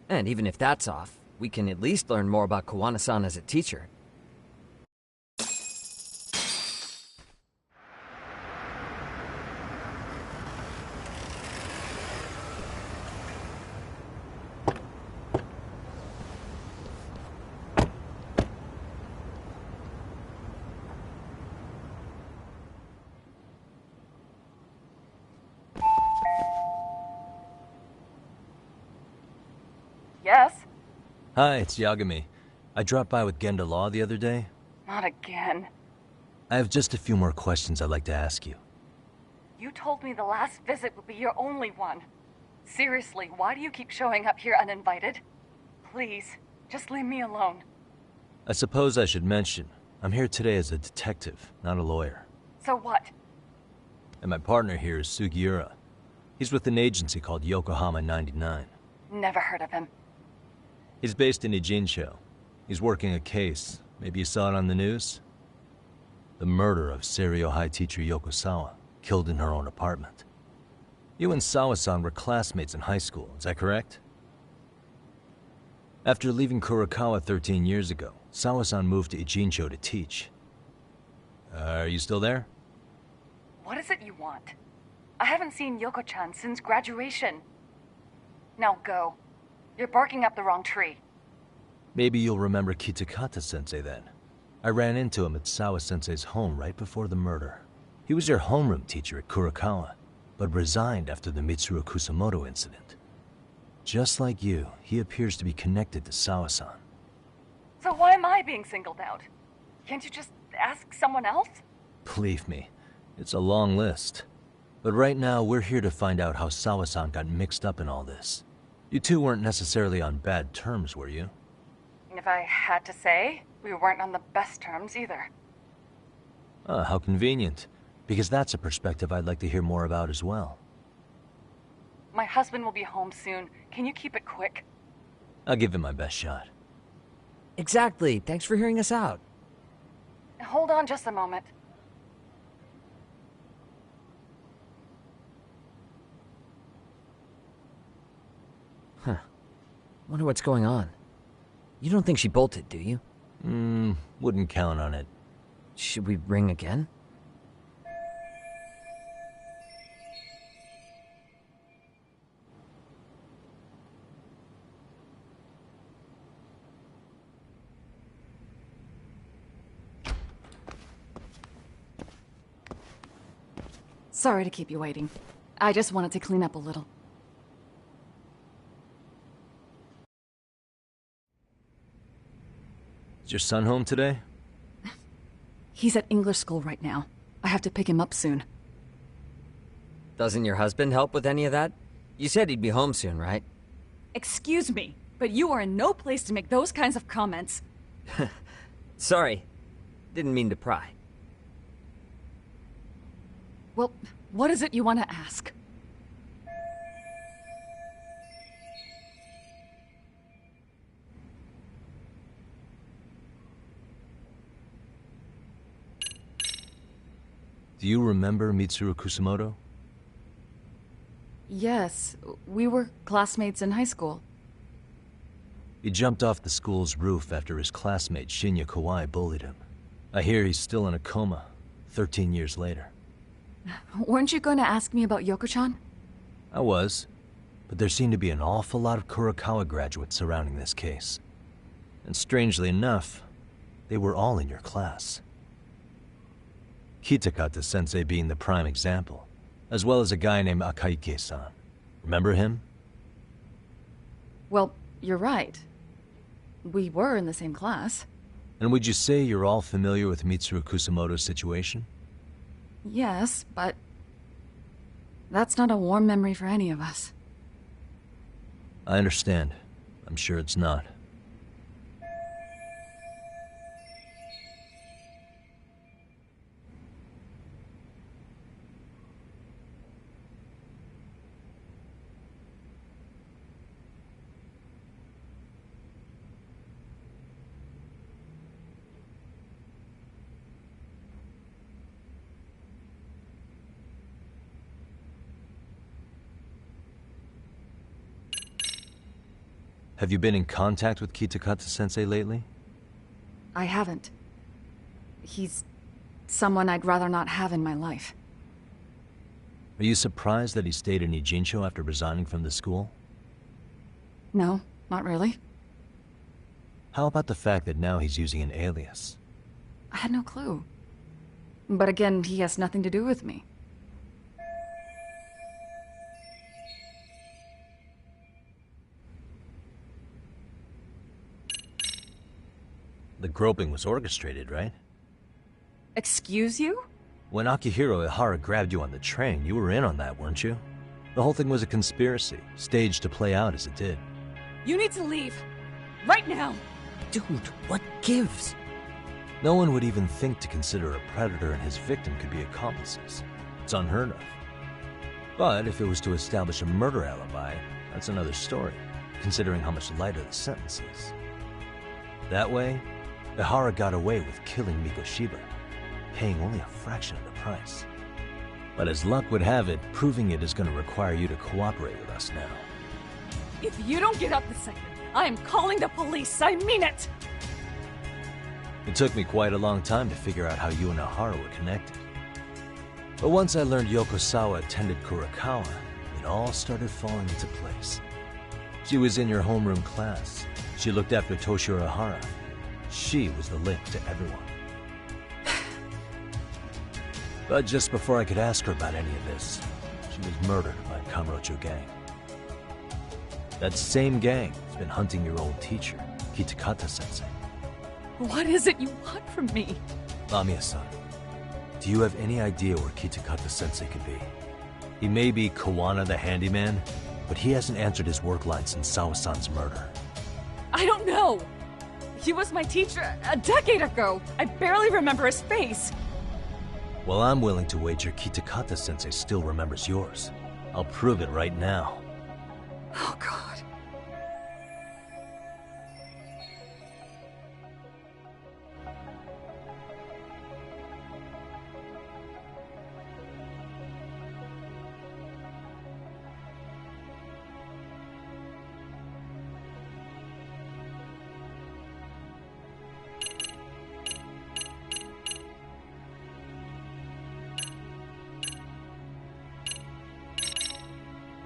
And even if that's off, we can at least learn more about Kawana-san as a teacher. Yes? Hi, it's Yagami. I dropped by with Genda Law the other day. Not again. I have just a few more questions I'd like to ask you. You told me the last visit would be your only one. Seriously, why do you keep showing up here uninvited? Please, just leave me alone. I suppose I should mention, I'm here today as a detective, not a lawyer. So what? And my partner here is Sugiura. He's with an agency called Yokohama 99. Never heard of him. He's based in Ijincho. He's working a case. Maybe you saw it on the news? The murder of Seiryo High teacher Yokosawa, killed in her own apartment. You and Sawa-san were classmates in high school, is that correct? After leaving Kurokawa 13 years ago, Sawa-san moved to Ijincho to teach. Are you still there? What is it you want? I haven't seen Yoko-chan since graduation. Now go. You're barking up the wrong tree. Maybe you'll remember Kitakata-sensei then. I ran into him at Sawa-sensei's home right before the murder. He was your homeroom teacher at Kurokawa, but resigned after the Mitsuru Kusamoto incident. Just like you, he appears to be connected to Sawa-san. So why am I being singled out? Can't you just ask someone else? Believe me, it's a long list. But right now, we're here to find out how Sawa-san got mixed up in all this. You two weren't necessarily on bad terms, were you? If I had to say, we weren't on the best terms either. Ah, how convenient. Because that's a perspective I'd like to hear more about as well. My husband will be home soon. Can you keep it quick? I'll give it my best shot. Exactly. Thanks for hearing us out. Hold on just a moment. Huh. Wonder what's going on. You don't think she bolted, do you? Wouldn't count on it. Should we ring again? Sorry to keep you waiting. I just wanted to clean up a little. Is your son home today? He's at English school right now. I have to pick him up soon. Doesn't your husband help with any of that? You said he'd be home soon, right? Excuse me, but you are in no place to make those kinds of comments. Sorry. Didn't mean to pry. Well, what is it you want to ask? Do you remember Mitsuru Kusamoto? Yes, we were classmates in high school. He jumped off the school's roof after his classmate Shinya Kawai bullied him. I hear he's still in a coma, 13 years later. Weren't you going to ask me about Yoko-chan? I was, but there seemed to be an awful lot of Kurokawa graduates surrounding this case. And strangely enough, they were all in your class. Kitakata-sensei being the prime example, as well as a guy named Akaike-san. Remember him? Well, you're right. We were in the same class. And would you say you're all familiar with Mitsuru Kusamoto's situation? Yes, but that's not a warm memory for any of us. I understand. I'm sure it's not. Have you been in contact with Kitakata-sensei lately? I haven't. He's someone I'd rather not have in my life. Are you surprised that he stayed in Ijincho after resigning from the school? No, not really. How about the fact that now he's using an alias? I had no clue. But again, he has nothing to do with me. The groping was orchestrated, right? Excuse you? When Akihiro Ihara grabbed you on the train, you were in on that, weren't you? The whole thing was a conspiracy, staged to play out as it did. You need to leave. Right now. Dude, what gives? No one would even think to consider a predator and his victim could be accomplices. It's unheard of. But if it was to establish a murder alibi, that's another story, considering how much lighter the sentence is. That way, Ihara got away with killing Mikoshiba, paying only a fraction of the price. But as luck would have it, proving it is going to require you to cooperate with us now. If you don't get up this second, I am calling the police. I mean it! It took me quite a long time to figure out how you and Ihara were connected. But once I learned Yokosawa attended Kurakawa, it all started falling into place. She was in your homeroom class. She looked after Toshiro Ihara. She was the link to everyone. But just before I could ask her about any of this, she was murdered by Kamurocho gang. That same gang has been hunting your old teacher, Kitakata-sensei. What is it you want from me? Lamia-san, do you have any idea where Kitakata-sensei could be? He may be Kawana the handyman, but he hasn't answered his work line since Sawa-san's murder. I don't know. He was my teacher a decade ago. I barely remember his face. Well, I'm willing to wager Kitakata-sensei still remembers yours. I'll prove it right now. Oh, God.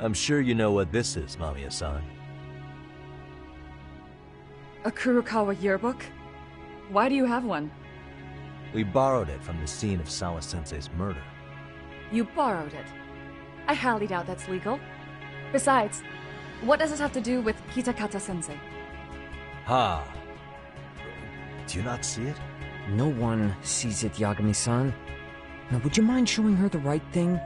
I'm sure you know what this is, Mamiya-san. A Kurokawa yearbook? Why do you have one? We borrowed it from the scene of Sawa-sensei's murder. You borrowed it. I highly doubt that's legal. Besides, what does it have to do with Kitakata-sensei? Ha! Do you not see it? No one sees it, Yagami-san. Now, would you mind showing her the right thing?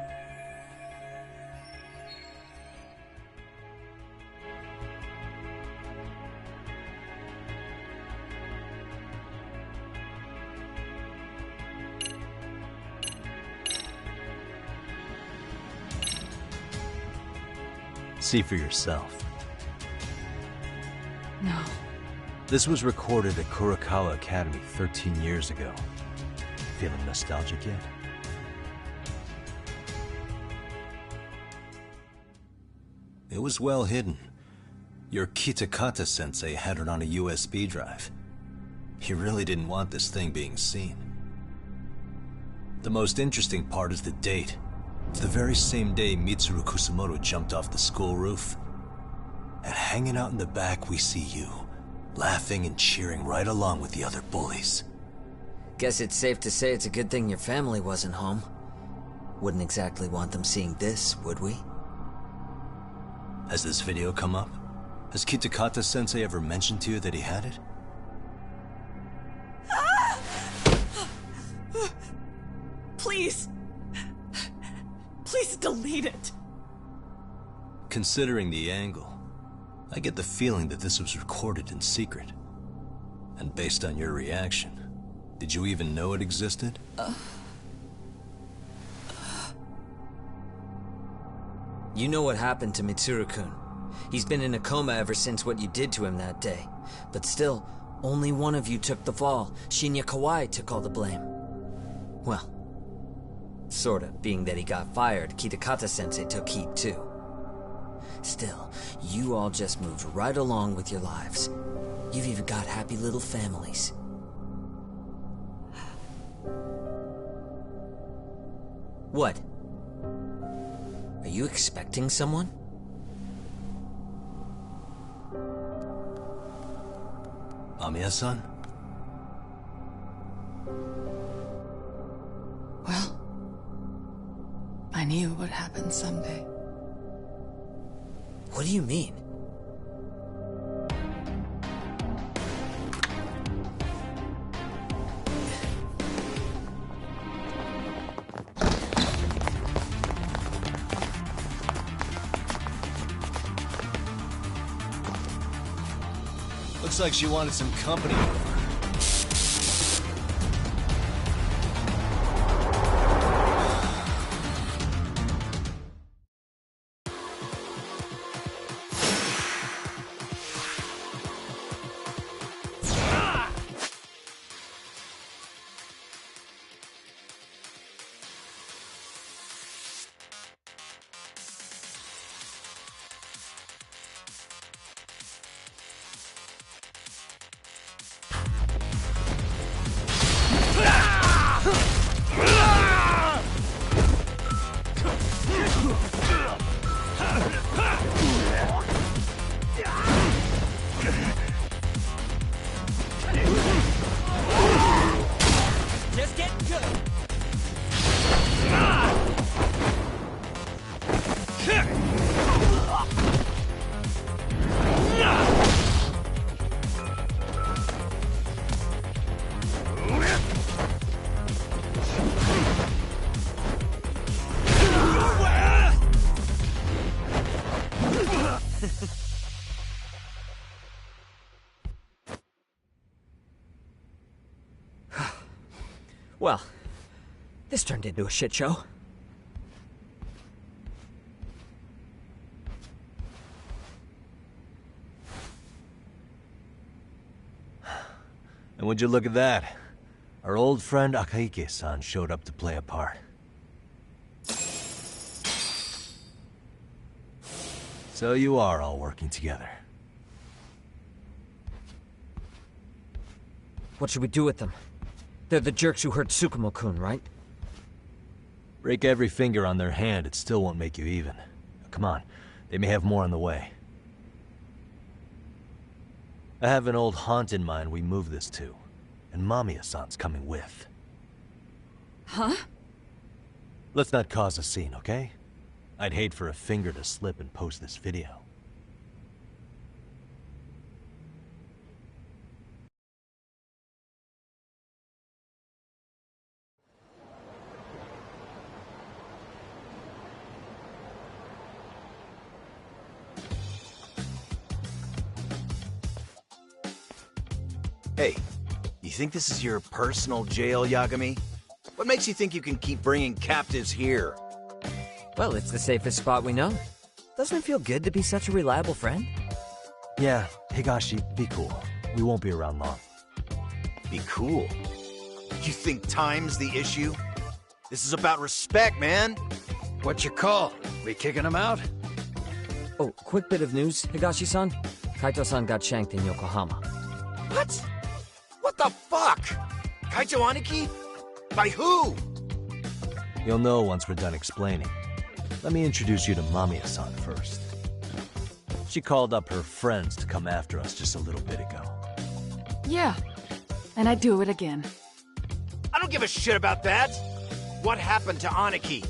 See for yourself. No. This was recorded at Kurakawa Academy 13 years ago. Feeling nostalgic yet? It was well hidden. Your Kitakata-sensei had it on a USB drive. He really didn't want this thing being seen. The most interesting part is the date. It's the very same day Mitsuru Kusumoto jumped off the school roof. And hanging out in the back, we see you, laughing and cheering right along with the other bullies. Guess it's safe to say it's a good thing your family wasn't home. Wouldn't exactly want them seeing this, would we? Has this video come up? Has Kitakata-sensei ever mentioned to you that he had it? Please. Please delete it. Considering the angle, I get the feeling that this was recorded in secret. And based on your reaction, did you even know it existed? You know what happened to Mitsuru-kun. He's been in a coma ever since what you did to him that day. But still, only one of you took the fall. Shinya Kawai took all the blame. Well, sorta, being that he got fired, Kitakata-sensei took heat too. Still, You all just moved right along with your lives. You've even got happy little families. What? Are you expecting someone? Amiya-san? Well, I knew it would happen someday. What do you mean? Looks like she wanted some company over. Just getting good. Well, this turned into a shit show. And would you look at that? Our old friend Akahike-san showed up to play a part. So you are all working together. What should we do with them? They're the jerks who hurt Tsukumo-kun, right? Break every finger on their hand, it still won't make you even. Come on, they may have more on the way. I have an old haunt in mind we move this to, and Mamiya-san's coming with. Huh? Let's not cause a scene, okay? I'd hate for a finger to slip and post this video. Hey, you think this is your personal jail, Yagami? What makes you think you can keep bringing captives here? Well, it's the safest spot we know. Doesn't it feel good to be such a reliable friend? Yeah, Higashi, be cool. We won't be around long. Be cool? You think time's the issue? This is about respect, man. What's your call? We kicking him out? Oh, quick bit of news, Higashi-san. Kaito-san got shanked in Yokohama. What? What the fuck? Kaito Aniki? By who? You'll know once we're done explaining. Let me introduce you to Mamiya-san first. She called up her friends to come after us just a little bit ago. Yeah, and I'd do it again. I don't give a shit about that. What happened to Aniki?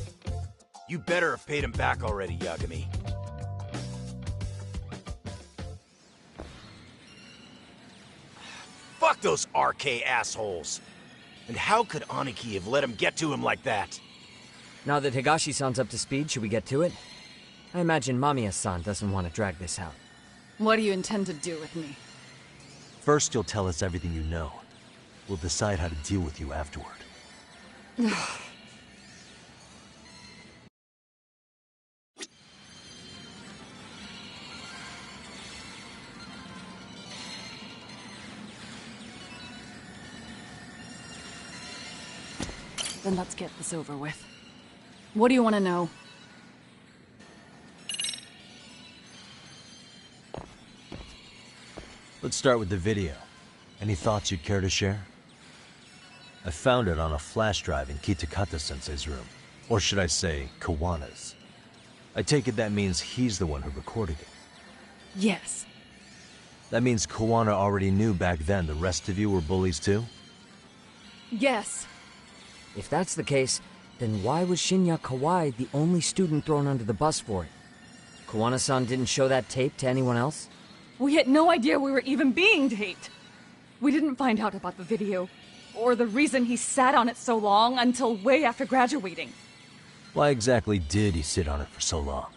You better have paid him back already, Yagami. Fuck those RK assholes. And how could Aniki have let him get to him like that? Now that Higashi-san's up to speed, should we get to it? I imagine Mamiya-san doesn't want to drag this out. What do you intend to do with me? First, you'll tell us everything you know. We'll decide how to deal with you afterward. Then let's get this over with. What do you want to know? Let's start with the video. Any thoughts you'd care to share? I found it on a flash drive in Kitakata-sensei's room. Or should I say, Kawana's. I take it that means he's the one who recorded it. Yes. That means Kawana already knew back then the rest of you were bullies too? Yes. If that's the case, then why was Shinya Kawai the only student thrown under the bus for it? Kawana-san didn't show that tape to anyone else? We had no idea we were even being taped. We didn't find out about the video, or the reason he sat on it so long until way after graduating. Why exactly did he sit on it for so long?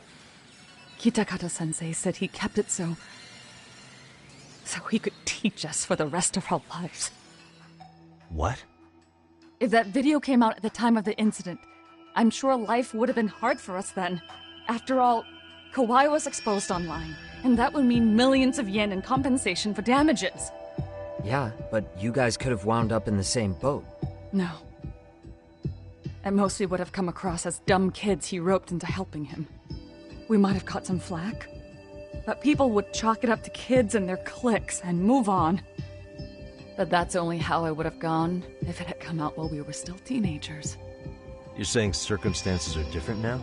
Kitakata-sensei said he kept it so he could teach us for the rest of our lives. What? If that video came out at the time of the incident, I'm sure life would have been hard for us then. After all, Kawai was exposed online, and that would mean millions of yen in compensation for damages. Yeah, but you guys could have wound up in the same boat. No. At most, we would have come across as dumb kids he roped into helping him. We might have caught some flack, but people would chalk it up to kids and their cliques and move on. But that's only how I would have gone if it had come out while we were still teenagers. You're saying circumstances are different now?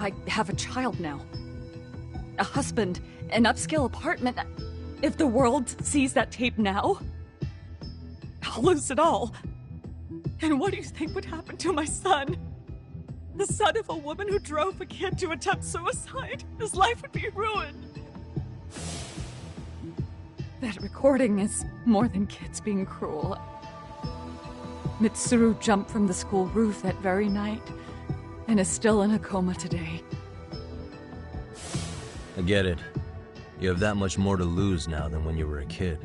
I have a child now. A husband, an upscale apartment. If the world sees that tape now, I'll lose it all. And what do you think would happen to my son? The son of a woman who drove a kid to attempt suicide? His life would be ruined. That recording is more than kids being cruel. Mitsuru jumped from the school roof that very night and is still in a coma today. I get it. You have that much more to lose now than when you were a kid.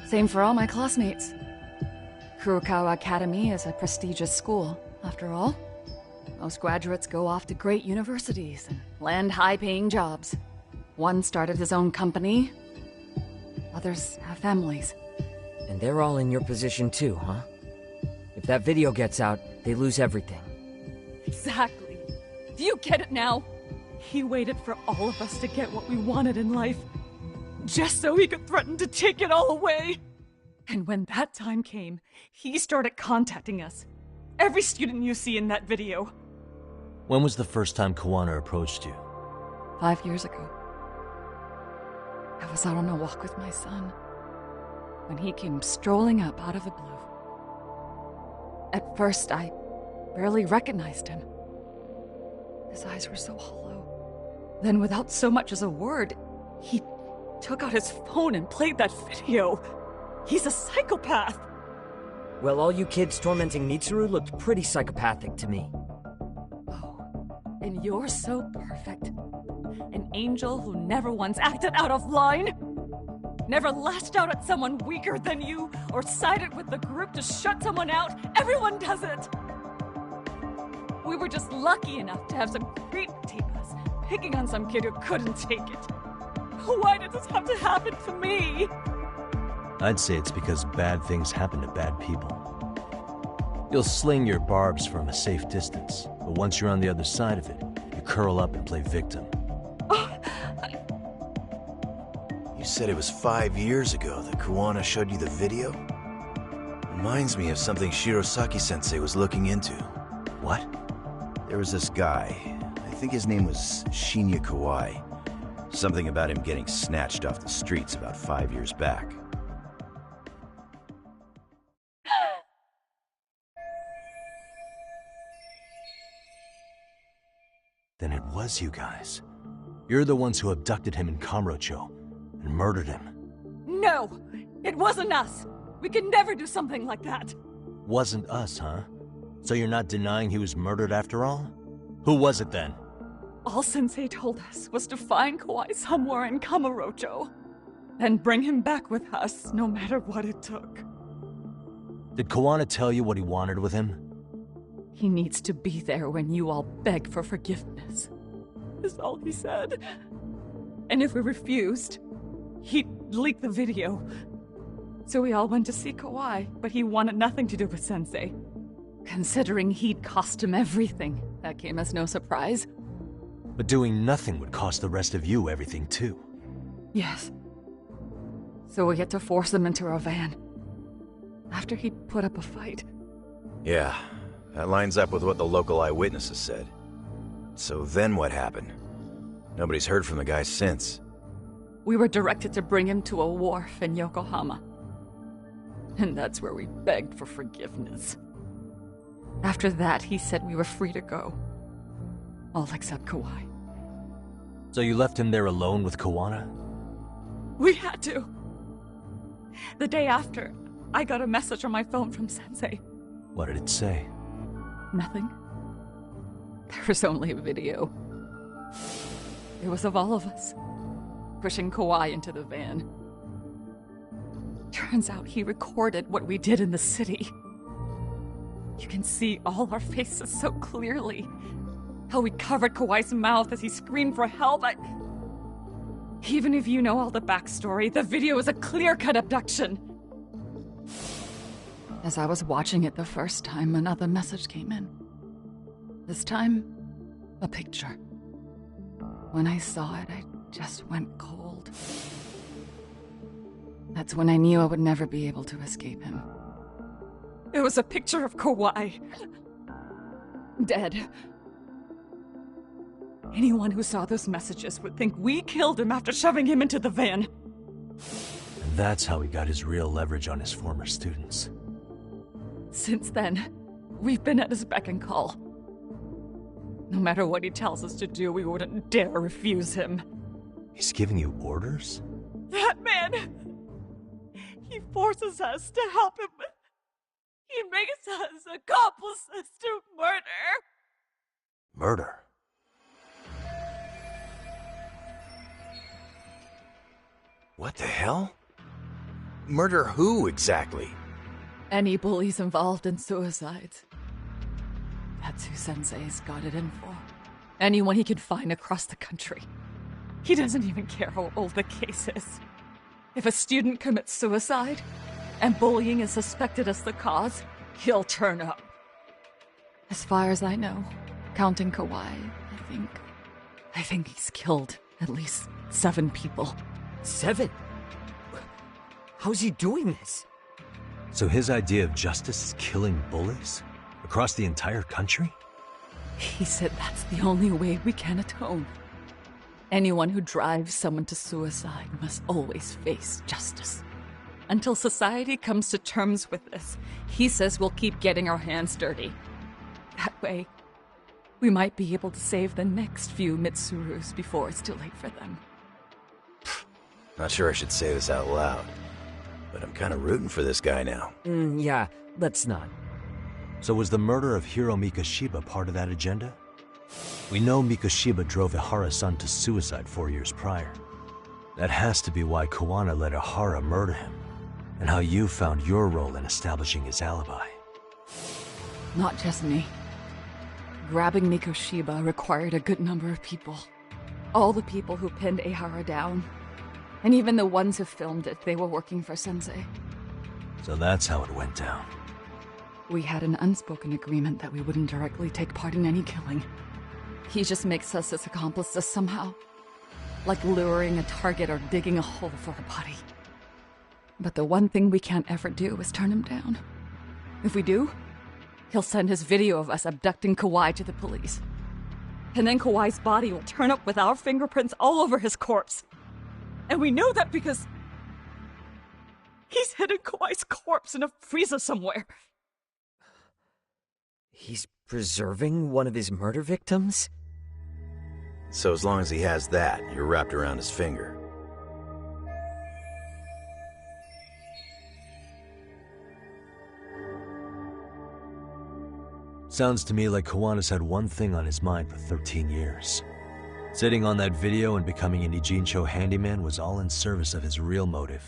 Same for all my classmates. Kurokawa Academy is a prestigious school, after all. Most graduates go off to great universities and land high-paying jobs. One started his own company. Others have families. And they're all in your position too, huh? If that video gets out, they lose everything. Exactly. Do you get it now? He waited for all of us to get what we wanted in life, just so he could threaten to take it all away. And when that time came, he started contacting us. Every student you see in that video. When was the first time Kawana approached you? 5 years ago. I was out on a walk with my son when he came strolling up out of the blue. At first, I barely recognized him. His eyes were so hollow. Then, without so much as a word, he took out his phone and played that video. He's a psychopath. Well, all you kids tormenting Mitsuru looked pretty psychopathic to me. And you're so perfect. An angel who never once acted out of line. Never lashed out at someone weaker than you, or sided with the group to shut someone out. Everyone does it. We were just lucky enough to have some creep tape us, picking on some kid who couldn't take it. Why did this have to happen to me? I'd say it's because bad things happen to bad people. You'll sling your barbs from a safe distance, but once you're on the other side of it, you curl up and play victim. You said it was 5 years ago that Kawana showed you the video? Reminds me of something Shirosaki-sensei was looking into. What? There was this guy. I think his name was Shinya Kawai. Something about him getting snatched off the streets about 5 years back. Then it was you guys. You're the ones who abducted him in Kamurocho and murdered him. No! It wasn't us! We could never do something like that! Wasn't us, huh? So you're not denying he was murdered after all? Who was it then? All Sensei told us was to find Kawhi somewhere in Kamurocho, then bring him back with us, no matter what it took. Did Kawana tell you what he wanted with him? He needs to be there when you all beg for forgiveness, is all he said. And if we refused, he'd leak the video. So we all went to see Kawhi, but he wanted nothing to do with Sensei. Considering he'd cost him everything, that came as no surprise. But doing nothing would cost the rest of you everything too. Yes. So we had to force him into our van. After he'd put up a fight. Yeah, that lines up with what the local eyewitnesses said. So then what happened? Nobody's heard from the guy since. We were directed to bring him to a wharf in Yokohama. And that's where we begged for forgiveness. After that, he said we were free to go. All except Kawhi. So you left him there alone with Kawana? We had to. The day after, I got a message on my phone from Sensei. What did it say? Nothing. There was only a video. It was of all of us, pushing Kawhi into the van. Turns out he recorded what we did in the city. You can see all our faces so clearly. How we covered Kawhi's mouth as he screamed for help. Even if you know all the backstory, the video is a clear-cut abduction. As I was watching it the first time, another message came in. This time, a picture. When I saw it, I just went cold. That's when I knew I would never be able to escape him. It was a picture of Kawhi. Dead. Anyone who saw those messages would think we killed him after shoving him into the van. And that's how he got his real leverage on his former students. Since then, we've been at his beck and call. No matter what he tells us to do, we wouldn't dare refuse him. He's giving you orders? That man! He forces us to help him. He makes us accomplices to murder. Murder? What the hell? Murder who, exactly? Any bullies involved in suicides. That's who Sensei's got it in for. Anyone he could find across the country. He doesn't even care how old the case is. If a student commits suicide, and bullying is suspected as the cause, he'll turn up. As far as I know, counting Kawhi, I think he's killed at least 7 people. 7? How's he doing this? So his idea of justice is killing bullies? Across the entire country? He said that's the only way we can atone. Anyone who drives someone to suicide must always face justice. Until society comes to terms with this, he says we'll keep getting our hands dirty. That way, we might be able to save the next few Mitsurus before it's too late for them. Not sure I should say this out loud, but I'm kind of rooting for this guy now. Yeah, let's not. So was the murder of Hiro Mikoshiba part of that agenda? We know Mikoshiba drove Ihara-san to suicide 4 years prior. That has to be why Kawana let Ihara murder him, and how you found your role in establishing his alibi. Not just me. Grabbing Mikoshiba required a good number of people. All the people who pinned Ihara down. And even the ones who filmed it, they were working for Sensei. So that's how it went down. We had an unspoken agreement that we wouldn't directly take part in any killing. He just makes us his accomplices somehow. Like luring a target or digging a hole for a body. But the one thing we can't ever do is turn him down. If we do, he'll send his video of us abducting Kawhi to the police. And then Kawhi's body will turn up with our fingerprints all over his corpse. And we know that because he's hidden Kawhi's corpse in a freezer somewhere. He's preserving one of his murder victims? So as long as he has that, you're wrapped around his finger. Sounds to me like Kiwanis had one thing on his mind for 13 years. Sitting on that video and becoming an Ijincho handyman was all in service of his real motive,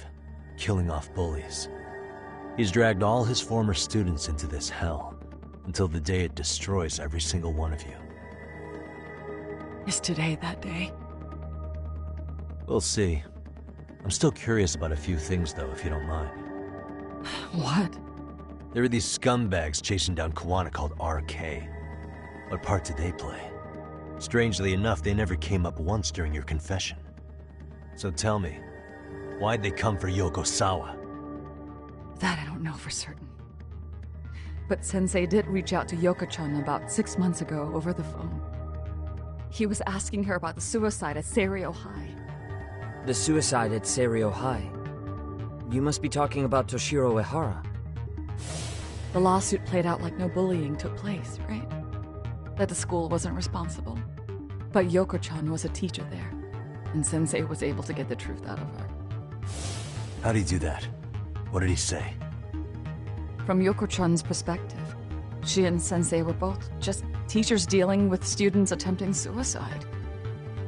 killing off bullies. He's dragged all his former students into this hell, until the day it destroys every single one of you. Is today that day? We'll see. I'm still curious about a few things though, if you don't mind. What? There are these scumbags chasing down Kiwana called RK. What part did they play? Strangely enough, they never came up once during your confession. So tell me, why'd they come for Yokosawa? That I don't know for certain. But Sensei did reach out to Yoko-chan about 6 months ago over the phone. He was asking her about the suicide at Seiryo High. The suicide at Seiryo High? You must be talking about Toshiro Ehara. The lawsuit played out like no bullying took place, right? That the school wasn't responsible. But Yoko-chan was a teacher there, and Sensei was able to get the truth out of her. How'd he do that? What did he say? From Yoko-chan's perspective, she and Sensei were both just teachers dealing with students attempting suicide.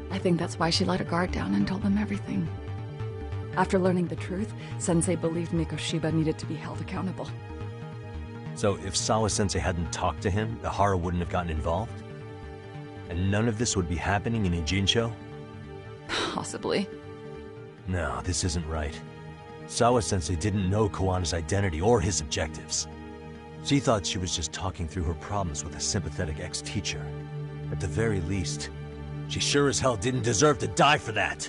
I think that's why she let her guard down and told them everything. After learning the truth, Sensei believed Mikoshiba needed to be held accountable. So if Sawa-sensei hadn't talked to him, Ehara wouldn't have gotten involved? And none of this would be happening in Ijincho? Possibly. No, this isn't right. Sawa-sensei didn't know Kiwana's identity or his objectives. She thought she was just talking through her problems with a sympathetic ex-teacher. At the very least, she sure as hell didn't deserve to die for that!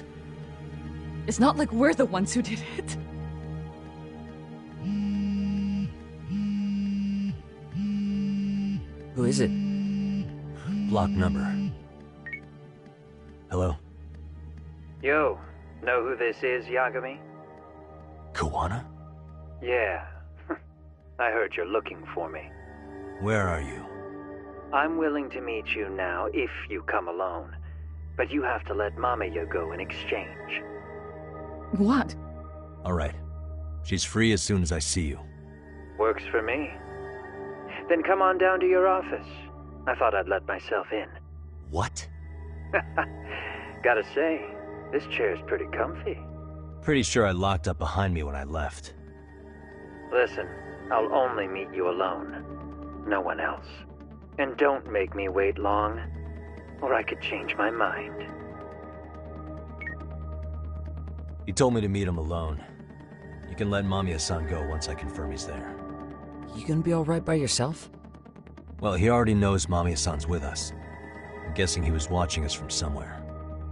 It's not like we're the ones who did it. Who is it? Block number. Hello? Yo, know who this is, Yagami? Kiwana? Yeah. I heard you're looking for me. Where are you? I'm willing to meet you now if you come alone. But you have to let Mamiya go in exchange. What? Alright. She's free as soon as I see you. Works for me. Then come on down to your office. I thought I'd let myself in. What? Gotta say, this chair's pretty comfy. Pretty sure I locked up behind me when I left. Listen, I'll only meet you alone. No one else. And don't make me wait long, or I could change my mind. He told me to meet him alone. You can let Mamiya-san go once I confirm he's there. You gonna be alright by yourself? Well, he already knows Mamiya-san's with us. I'm guessing he was watching us from somewhere.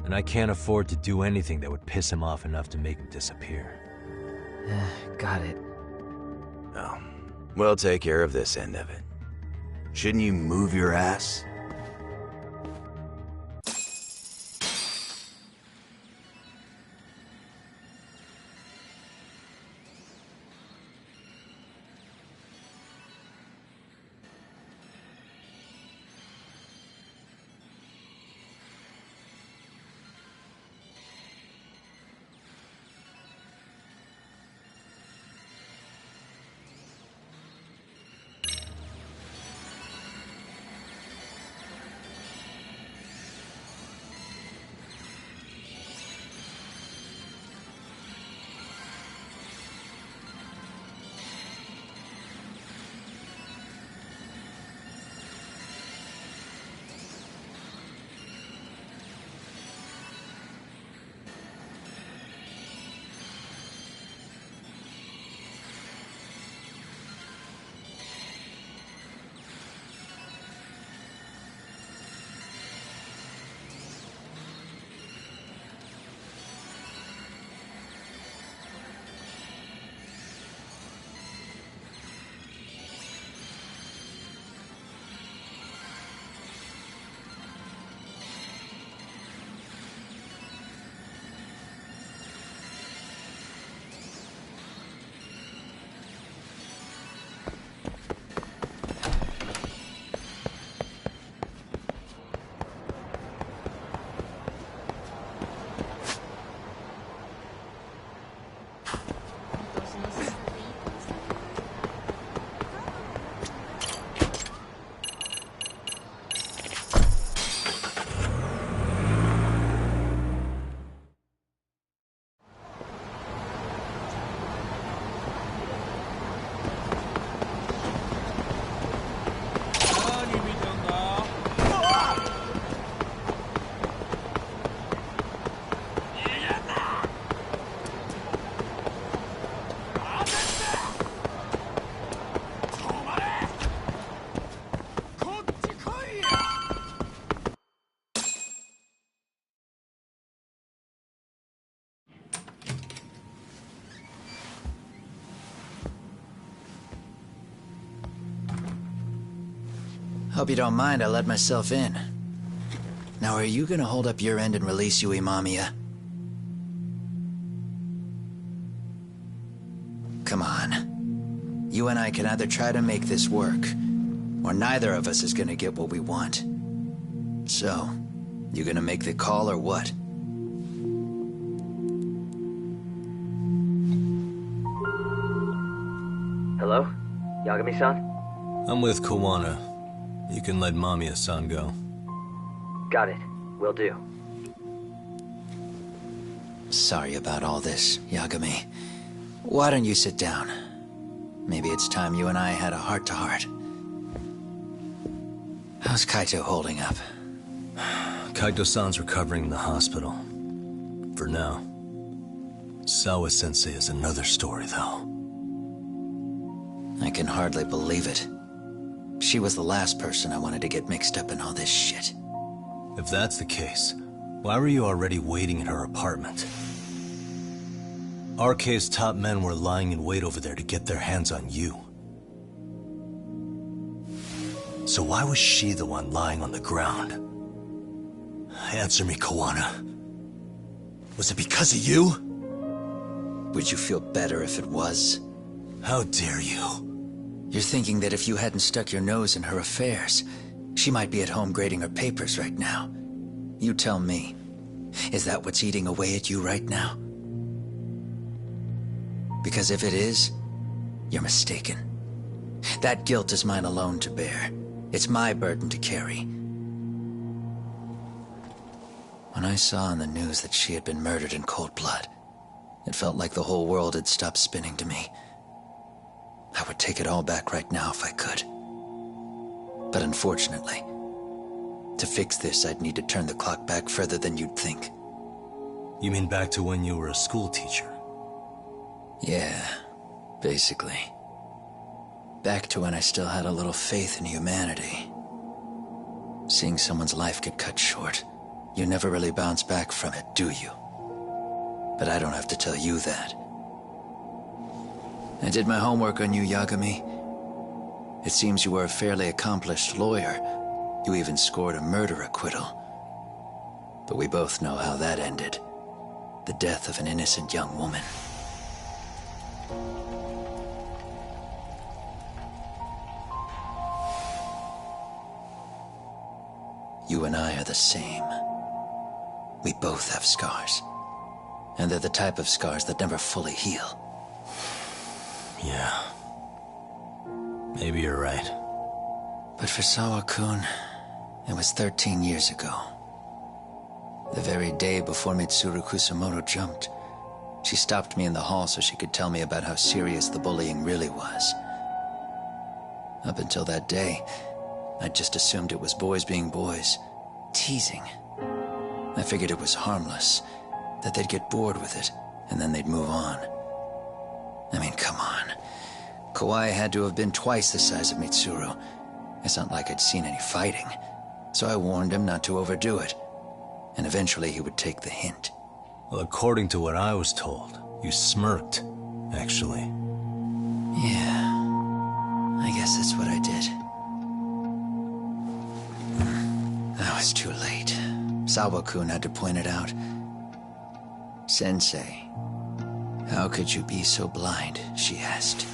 And I can't afford to do anything that would piss him off enough to make him disappear. Got it. Oh, we'll take care of this end of it. Shouldn't you move your ass? Hope you don't mind I let myself in. Now, are you gonna hold up your end and release Yui Mamiya? Come on. You and I can either try to make this work, or neither of us is gonna get what we want. So, you gonna make the call or what? Hello? Yagami-san? I'm with Kawana. You can let Mamiya-san go. Got it. Will do. Sorry about all this, Yagami. Why don't you sit down? Maybe it's time you and I had a heart-to-heart. How's Kaito holding up? Kaito-san's recovering in the hospital. For now. Sawa-sensei is another story, though. I can hardly believe it. She was the last person I wanted to get mixed up in all this shit. If that's the case, why were you already waiting in her apartment? RK's top men were lying in wait over there to get their hands on you. So why was she the one lying on the ground? Answer me, Kawana. Was it because of you? Would you feel better if it was? How dare you? You're thinking that if you hadn't stuck your nose in her affairs, she might be at home grading her papers right now. You tell me, is that what's eating away at you right now? Because if it is, you're mistaken. That guilt is mine alone to bear. It's my burden to carry. When I saw on the news that she had been murdered in cold blood, it felt like the whole world had stopped spinning to me. I would take it all back right now if I could. But unfortunately, to fix this, I'd need to turn the clock back further than you'd think. You mean back to when you were a school teacher? Yeah, basically. Back to when I still had a little faith in humanity. Seeing someone's life get cut short, you never really bounce back from it, do you? But I don't have to tell you that. I did my homework on you, Yagami. It seems you were a fairly accomplished lawyer. You even scored a murder acquittal. But we both know how that ended. The death of an innocent young woman. You and I are the same. We both have scars. And they're the type of scars that never fully heal. Yeah. Maybe you're right. But for Sawa-kun, it was 13 years ago. The very day before Mitsuru Kusamoto jumped, she stopped me in the hall so she could tell me about how serious the bullying really was. Up until that day, I just assumed it was boys being boys, teasing. I figured it was harmless, that they'd get bored with it, and then they'd move on. I mean, come on. Kawai had to have been twice the size of Mitsuru. It's not like I'd seen any fighting, so I warned him not to overdo it, and eventually he would take the hint. Well, according to what I was told, you smirked, actually. Yeah, I guess that's what I did. That was too late. Sawa-kun had to point it out. Sensei, how could you be so blind, she asked.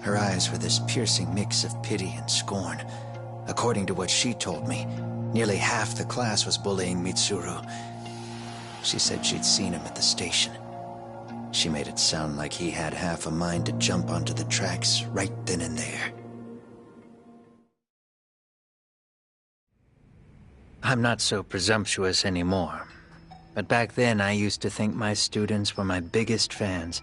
Her eyes were this piercing mix of pity and scorn. According to what she told me, nearly half the class was bullying Mitsuru. She said she'd seen him at the station. She made it sound like he had half a mind to jump onto the tracks right then and there. I'm not so presumptuous anymore. But back then, I used to think my students were my biggest fans.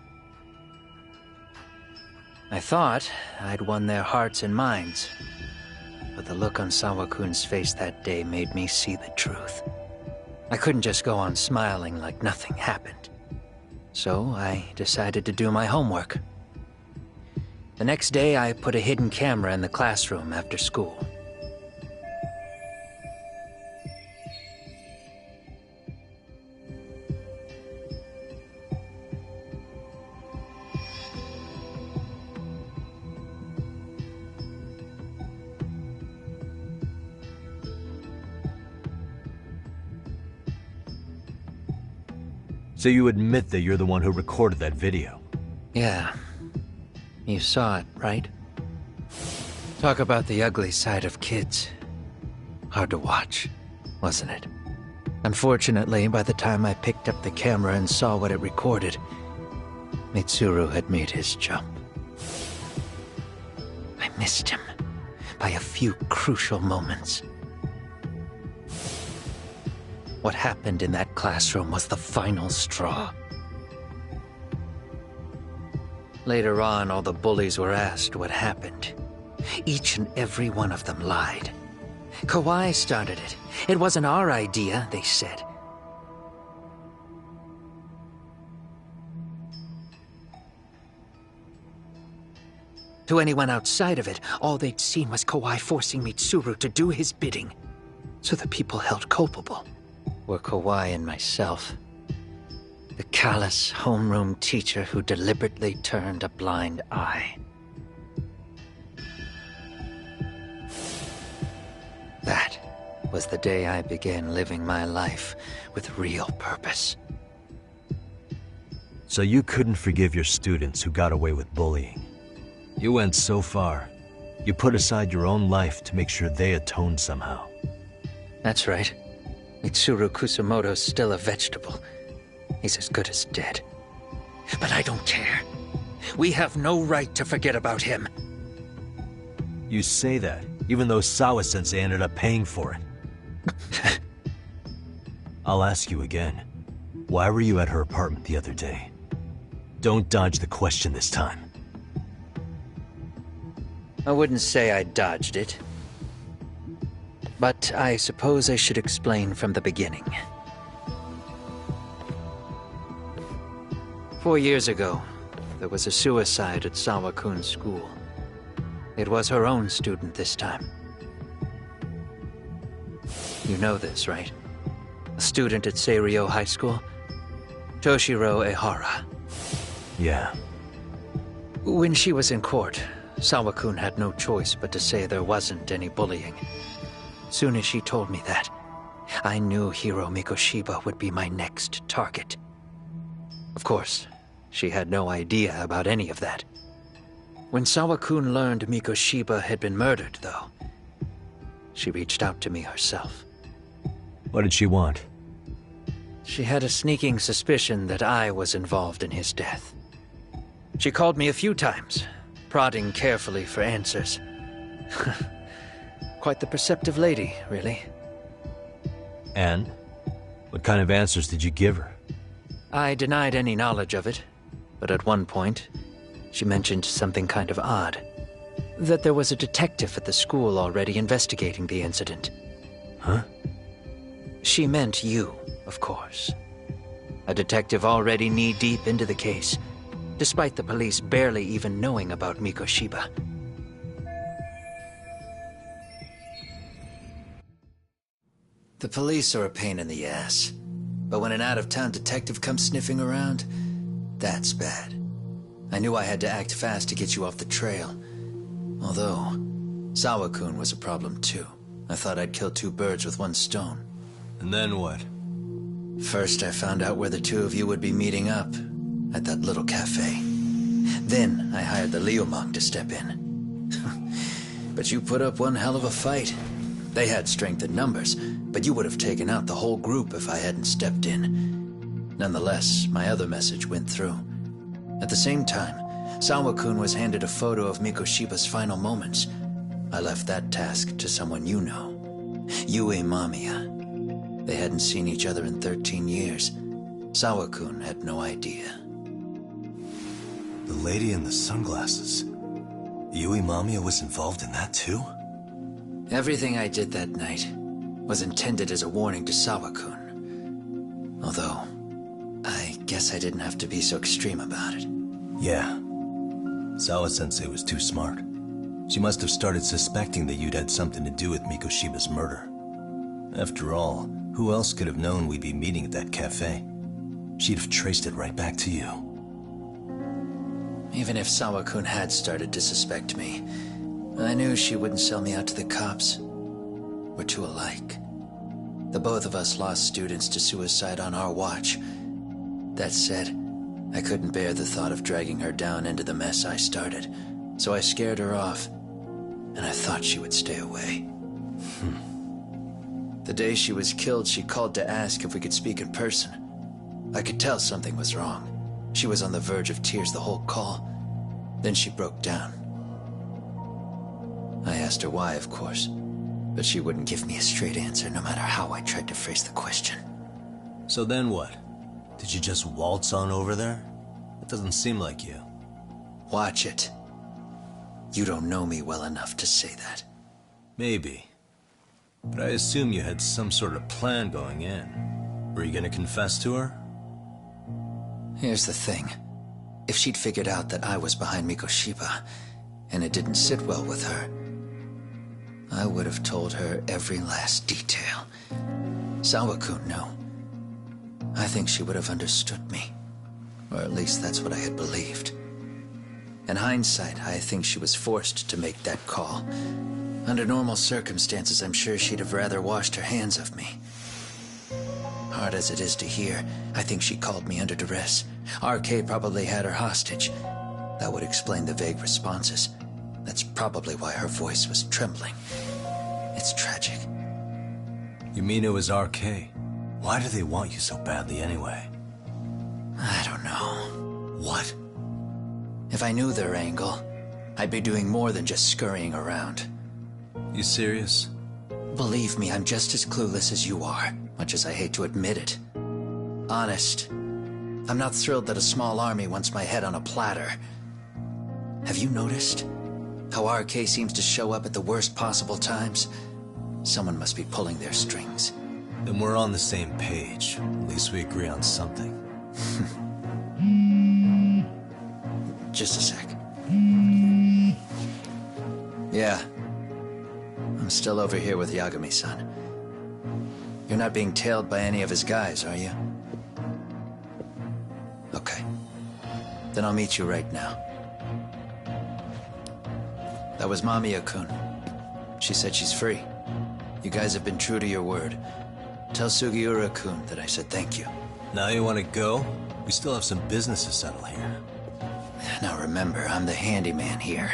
I thought I'd won their hearts and minds. But the look on Sawa-kun's face that day made me see the truth. I couldn't just go on smiling like nothing happened. So I decided to do my homework. The next day, I put a hidden camera in the classroom after school. So you admit that you're the one who recorded that video? Yeah. You saw it, right? Talk about the ugly side of kids. Hard to watch, wasn't it? Unfortunately, by the time I picked up the camera and saw what it recorded, Mitsuru had made his jump. I missed him by a few crucial moments. What happened in that classroom was the final straw. Later on, all the bullies were asked what happened. Each and every one of them lied. Kawhi started it. It wasn't our idea, they said. To anyone outside of it, all they'd seen was Kawhi forcing Mitsuru to do his bidding. So the people held culpable were Kawhi and myself. The callous homeroom teacher who deliberately turned a blind eye. That was the day I began living my life with real purpose. So you couldn't forgive your students who got away with bullying. You went so far, you put aside your own life to make sure they atoned somehow. That's right. Mitsuru Kusumoto's still a vegetable. He's as good as dead. But I don't care. We have no right to forget about him. You say that, even though Sawa-sensei ended up paying for it. I'll ask you again. Why were you at her apartment the other day? Don't dodge the question this time. I wouldn't say I dodged it. But I suppose I should explain from the beginning. 4 years ago, there was a suicide at Sawa-kun's school. It was her own student this time. You know this, right? A student at Seiryo High School? Toshiro Ehara. Yeah. When she was in court, Sawa-kun had no choice but to say there wasn't any bullying. Soon as she told me that, I knew Hiro Mikoshiba would be my next target. Of course, she had no idea about any of that. When Sawa-kun learned Mikoshiba had been murdered, though, she reached out to me herself. What did she want? She had a sneaking suspicion that I was involved in his death. She called me a few times, prodding carefully for answers. Quite the perceptive lady, really. And? What kind of answers did you give her? I denied any knowledge of it, but at one point, she mentioned something kind of odd. That there was a detective at the school already investigating the incident. Huh? She meant you, of course. A detective already knee-deep into the case, despite the police barely even knowing about Mikoshiba. The police are a pain in the ass, but when an out-of-town detective comes sniffing around, that's bad. I knew I had to act fast to get you off the trail. Although, Sawa-kun was a problem too. I thought I'd kill two birds with one stone. And then what? First, I found out where the two of you would be meeting up, at that little cafe. Then, I hired the Liumang to step in. But you put up one hell of a fight. They had strength in numbers, but you would have taken out the whole group if I hadn't stepped in. Nonetheless, my other message went through. At the same time, Sawa-kun was handed a photo of Mikoshiba's final moments. I left that task to someone you know. Yue Mamiya. They hadn't seen each other in 13 years. Sawa-kun had no idea. The lady in the sunglasses. Yue Mamiya was involved in that too? Everything I did that night was intended as a warning to Sawa-kun. Although, I guess I didn't have to be so extreme about it. Yeah. Sawa-sensei was too smart. She must have started suspecting that you'd had something to do with Mikoshiba's murder. After all, who else could have known we'd be meeting at that cafe? She'd have traced it right back to you. Even if Sawa-kun had started to suspect me, I knew she wouldn't sell me out to the cops. We're too alike. The both of us lost students to suicide on our watch. That said, I couldn't bear the thought of dragging her down into the mess I started, so I scared her off, and I thought she would stay away. The day she was killed, she called to ask if we could speak in person. I could tell something was wrong. She was on the verge of tears the whole call. Then she broke down. I asked her why, of course, but she wouldn't give me a straight answer no matter how I tried to phrase the question. So then what? Did you just waltz on over there? It doesn't seem like you. Watch it. You don't know me well enough to say that. Maybe. But I assume you had some sort of plan going in. Were you gonna confess to her? Here's the thing. If she'd figured out that I was behind Mikoshiba, and it didn't sit well with her, I would have told her every last detail. Sawakun knew. I think she would have understood me. Or at least that's what I had believed. In hindsight, I think she was forced to make that call. Under normal circumstances, I'm sure she'd have rather washed her hands of me. Hard as it is to hear, I think she called me under duress. RK probably had her hostage. That would explain the vague responses. That's probably why her voice was trembling. It's tragic. You mean it was RK? Why do they want you so badly anyway? I don't know. What? If I knew their angle, I'd be doing more than just scurrying around. You serious? Believe me, I'm just as clueless as you are, much as I hate to admit it. Honest, I'm not thrilled that a small army wants my head on a platter. Have you noticed how RK seems to show up at the worst possible times? Someone must be pulling their strings. Then we're on the same page. At least we agree on something. Just a sec. Yeah. I'm still over here with Yagami-san. You're not being tailed by any of his guys, are you? Okay. Then I'll meet you right now. That was Mamiya-kun. She said she's free. You guys have been true to your word. Tell Sugiura-kun that I said thank you. Now you want to go? We still have some business to settle here. Now remember, I'm the handyman here.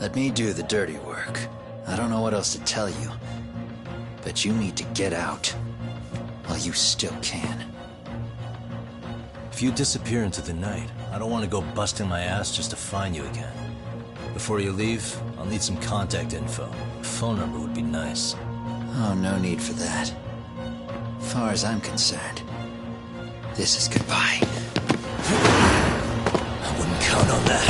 Let me do the dirty work. I don't know what else to tell you. But you need to get out while you still can. If you disappear into the night, I don't want to go busting my ass just to find you again. Before you leave, I'll need some contact info. A phone number would be nice. Oh, no need for that. As far as I'm concerned, this is goodbye. I wouldn't count on that.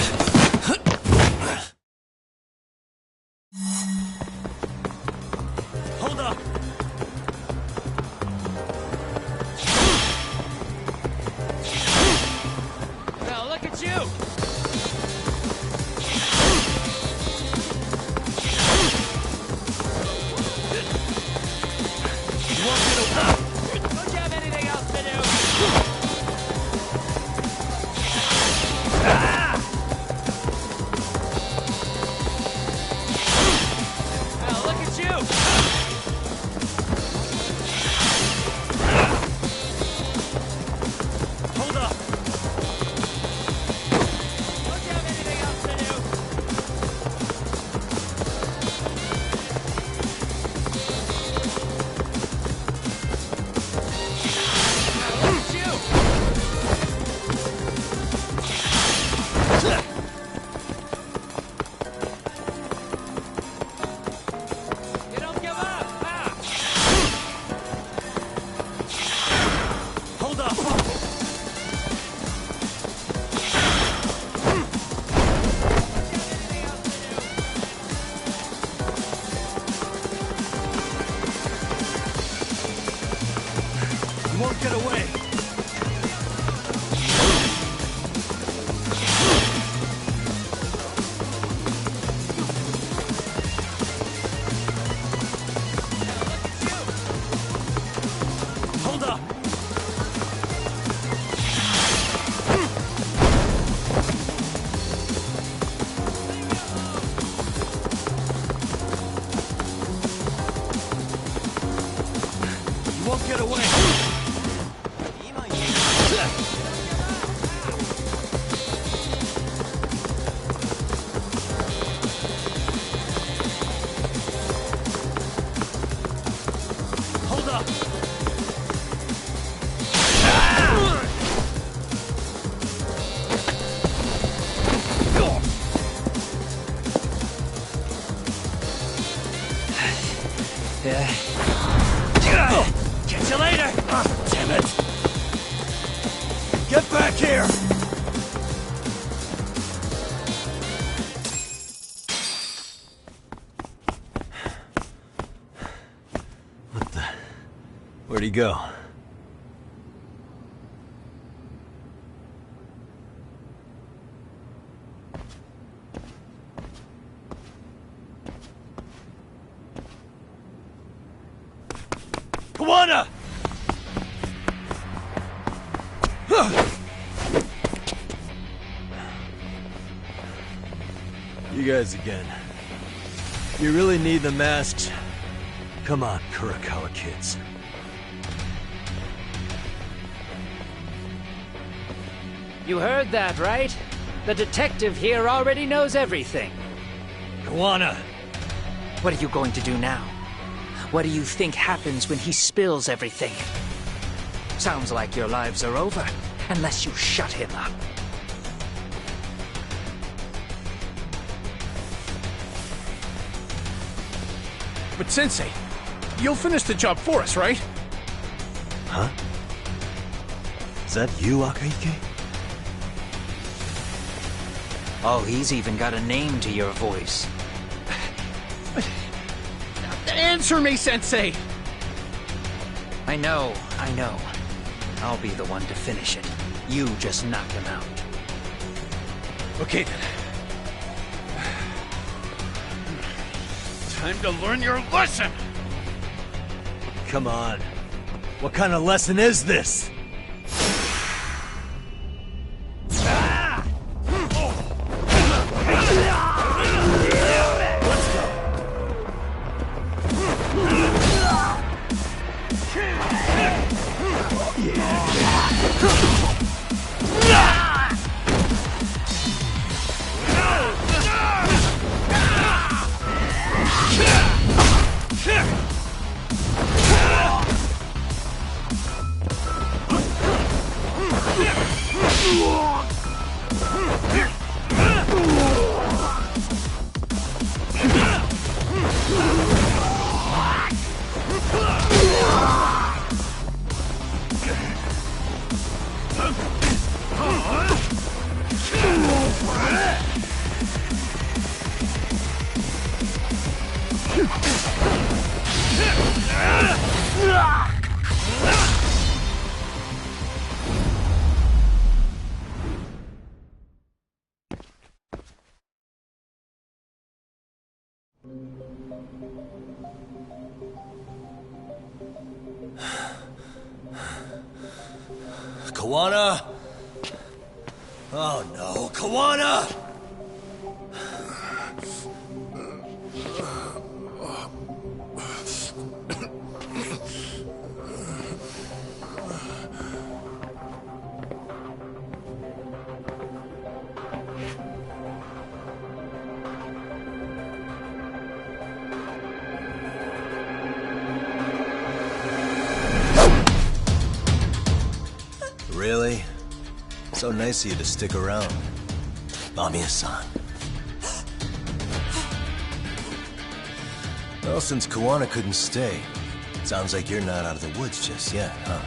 Hold up! Now look at you! Don't you have anything else to do? Where'd he go? Kawana! You guys again. You really need the masks? Come on, Kurakawa kids. You heard that, right? The detective here already knows everything. Kawana! What are you going to do now? What do you think happens when he spills everything? Sounds like your lives are over, unless you shut him up. But Sensei, you'll finish the job for us, right? Huh? Is that you, Akaike? Oh, he's even got a name to your voice. Answer me, Sensei! I know. I'll be the one to finish it. You just knock him out. Okay then. Time to learn your lesson! Come on. What kind of lesson is this? Kawana? Oh no, Kawana! Really? So nice of you to stick around. Bamiya-san. Well, since Kawana couldn't stay, sounds like you're not out of the woods just yet, huh?